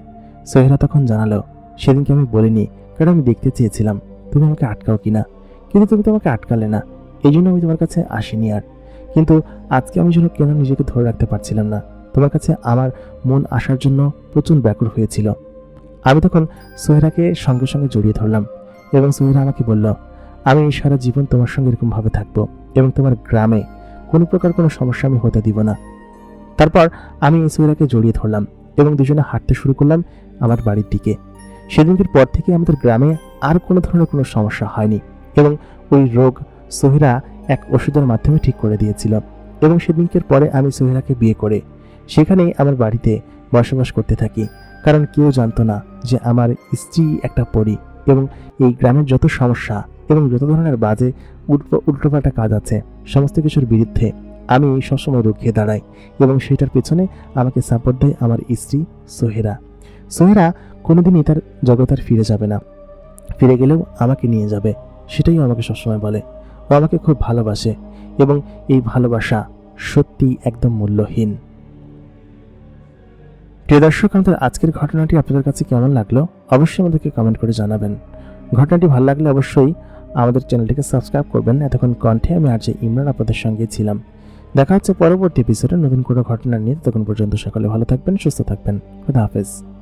সোহেরা তখন জানালো, সেদিনকে আমি বলিনি কারণ আমি দেখতে চেয়েছিলাম তুমি আমাকে আটকাও কিনা, কিন্তু তুমি তো আমাকে আটকালে না, এই জন্য আমি তোমার কাছে আসিনি আর। কিন্তু আজকে আমি যেন কেন নিজেকে ধরে রাখতে পারছিলাম না, তোমার কাছে আমার মন আসার জন্য প্রচুর ব্যাকুল হয়েছিল। আমি তখন সোহেরাকে সঙ্গে সঙ্গে জড়িয়ে ধরলাম এবং সোহেরা আমাকে বলল, আমি সারা জীবন তোমার সঙ্গে এরকমভাবে থাকবো এবং তোমার গ্রামে কোনো প্রকার কোনো সমস্যা আমি হতে দিব না। তারপর আমি সোহেরাকে জড়িয়ে ধরলাম এবং দুজনে হাঁটতে শুরু করলাম আমার বাড়ির দিকে। সেদিনকের পর থেকে আমাদের গ্রামে আর কোনো ধরনের কোনো সমস্যা হয়নি এবং ওই রোগ সোহেরা এক ওষুধের মাধ্যমে ঠিক করে দিয়েছিল। এবং সেদিনকের পরে আমি সোহেরাকে বিয়ে করে সেখানেই আমার বাড়িতে বসবাস করতে থাকি, কারণ কেউ জানতো না যে আমার স্ত্রী একটা পরী এবং এই গ্রামের যত সমস্যা এবং যত ধরনের বাজে উল্টোপাল্টা কাজ আছে সমস্ত কিছুর বিরুদ্ধে আমি সবসময় রুখে দাঁড়াই এবং সেটার পেছনে আমাকে সাপোর্ট দেয় আমার স্ত্রী সোহেরা। সোহেরা কোনোদিনই তার জগৎ আর ফিরে যাবে না, ফিরে গেলেও আমাকে নিয়ে যাবে, সেটাই আমাকে সবসময় বলে। ও আমাকে খুব ভালোবাসে এবং এই ভালোবাসা সত্যি একদম মূল্যহীন। প্রিয় দর্শক, আমাদের আজকের ঘটনাটি আপনাদের কাছে কেমন লাগলো অবশ্যই আমাদেরকে কমেন্ট করে জানাবেন। ঘটনাটি ভালো লাগলে অবশ্যই আমাদের চ্যানেলটিকে সাবস্ক্রাইব করবেন। এতক্ষণ কণ্ঠে আমি আর যে ইমরান আপনাদের সঙ্গে ছিলাম। দেখা হচ্ছে পরবর্তী এপিসোডে নতুন কোনো ঘটনা নিয়ে। ততক্ষণ পর্যন্ত সকলে ভালো থাকবেন, সুস্থ থাকবেন। খোদা হাফেজ।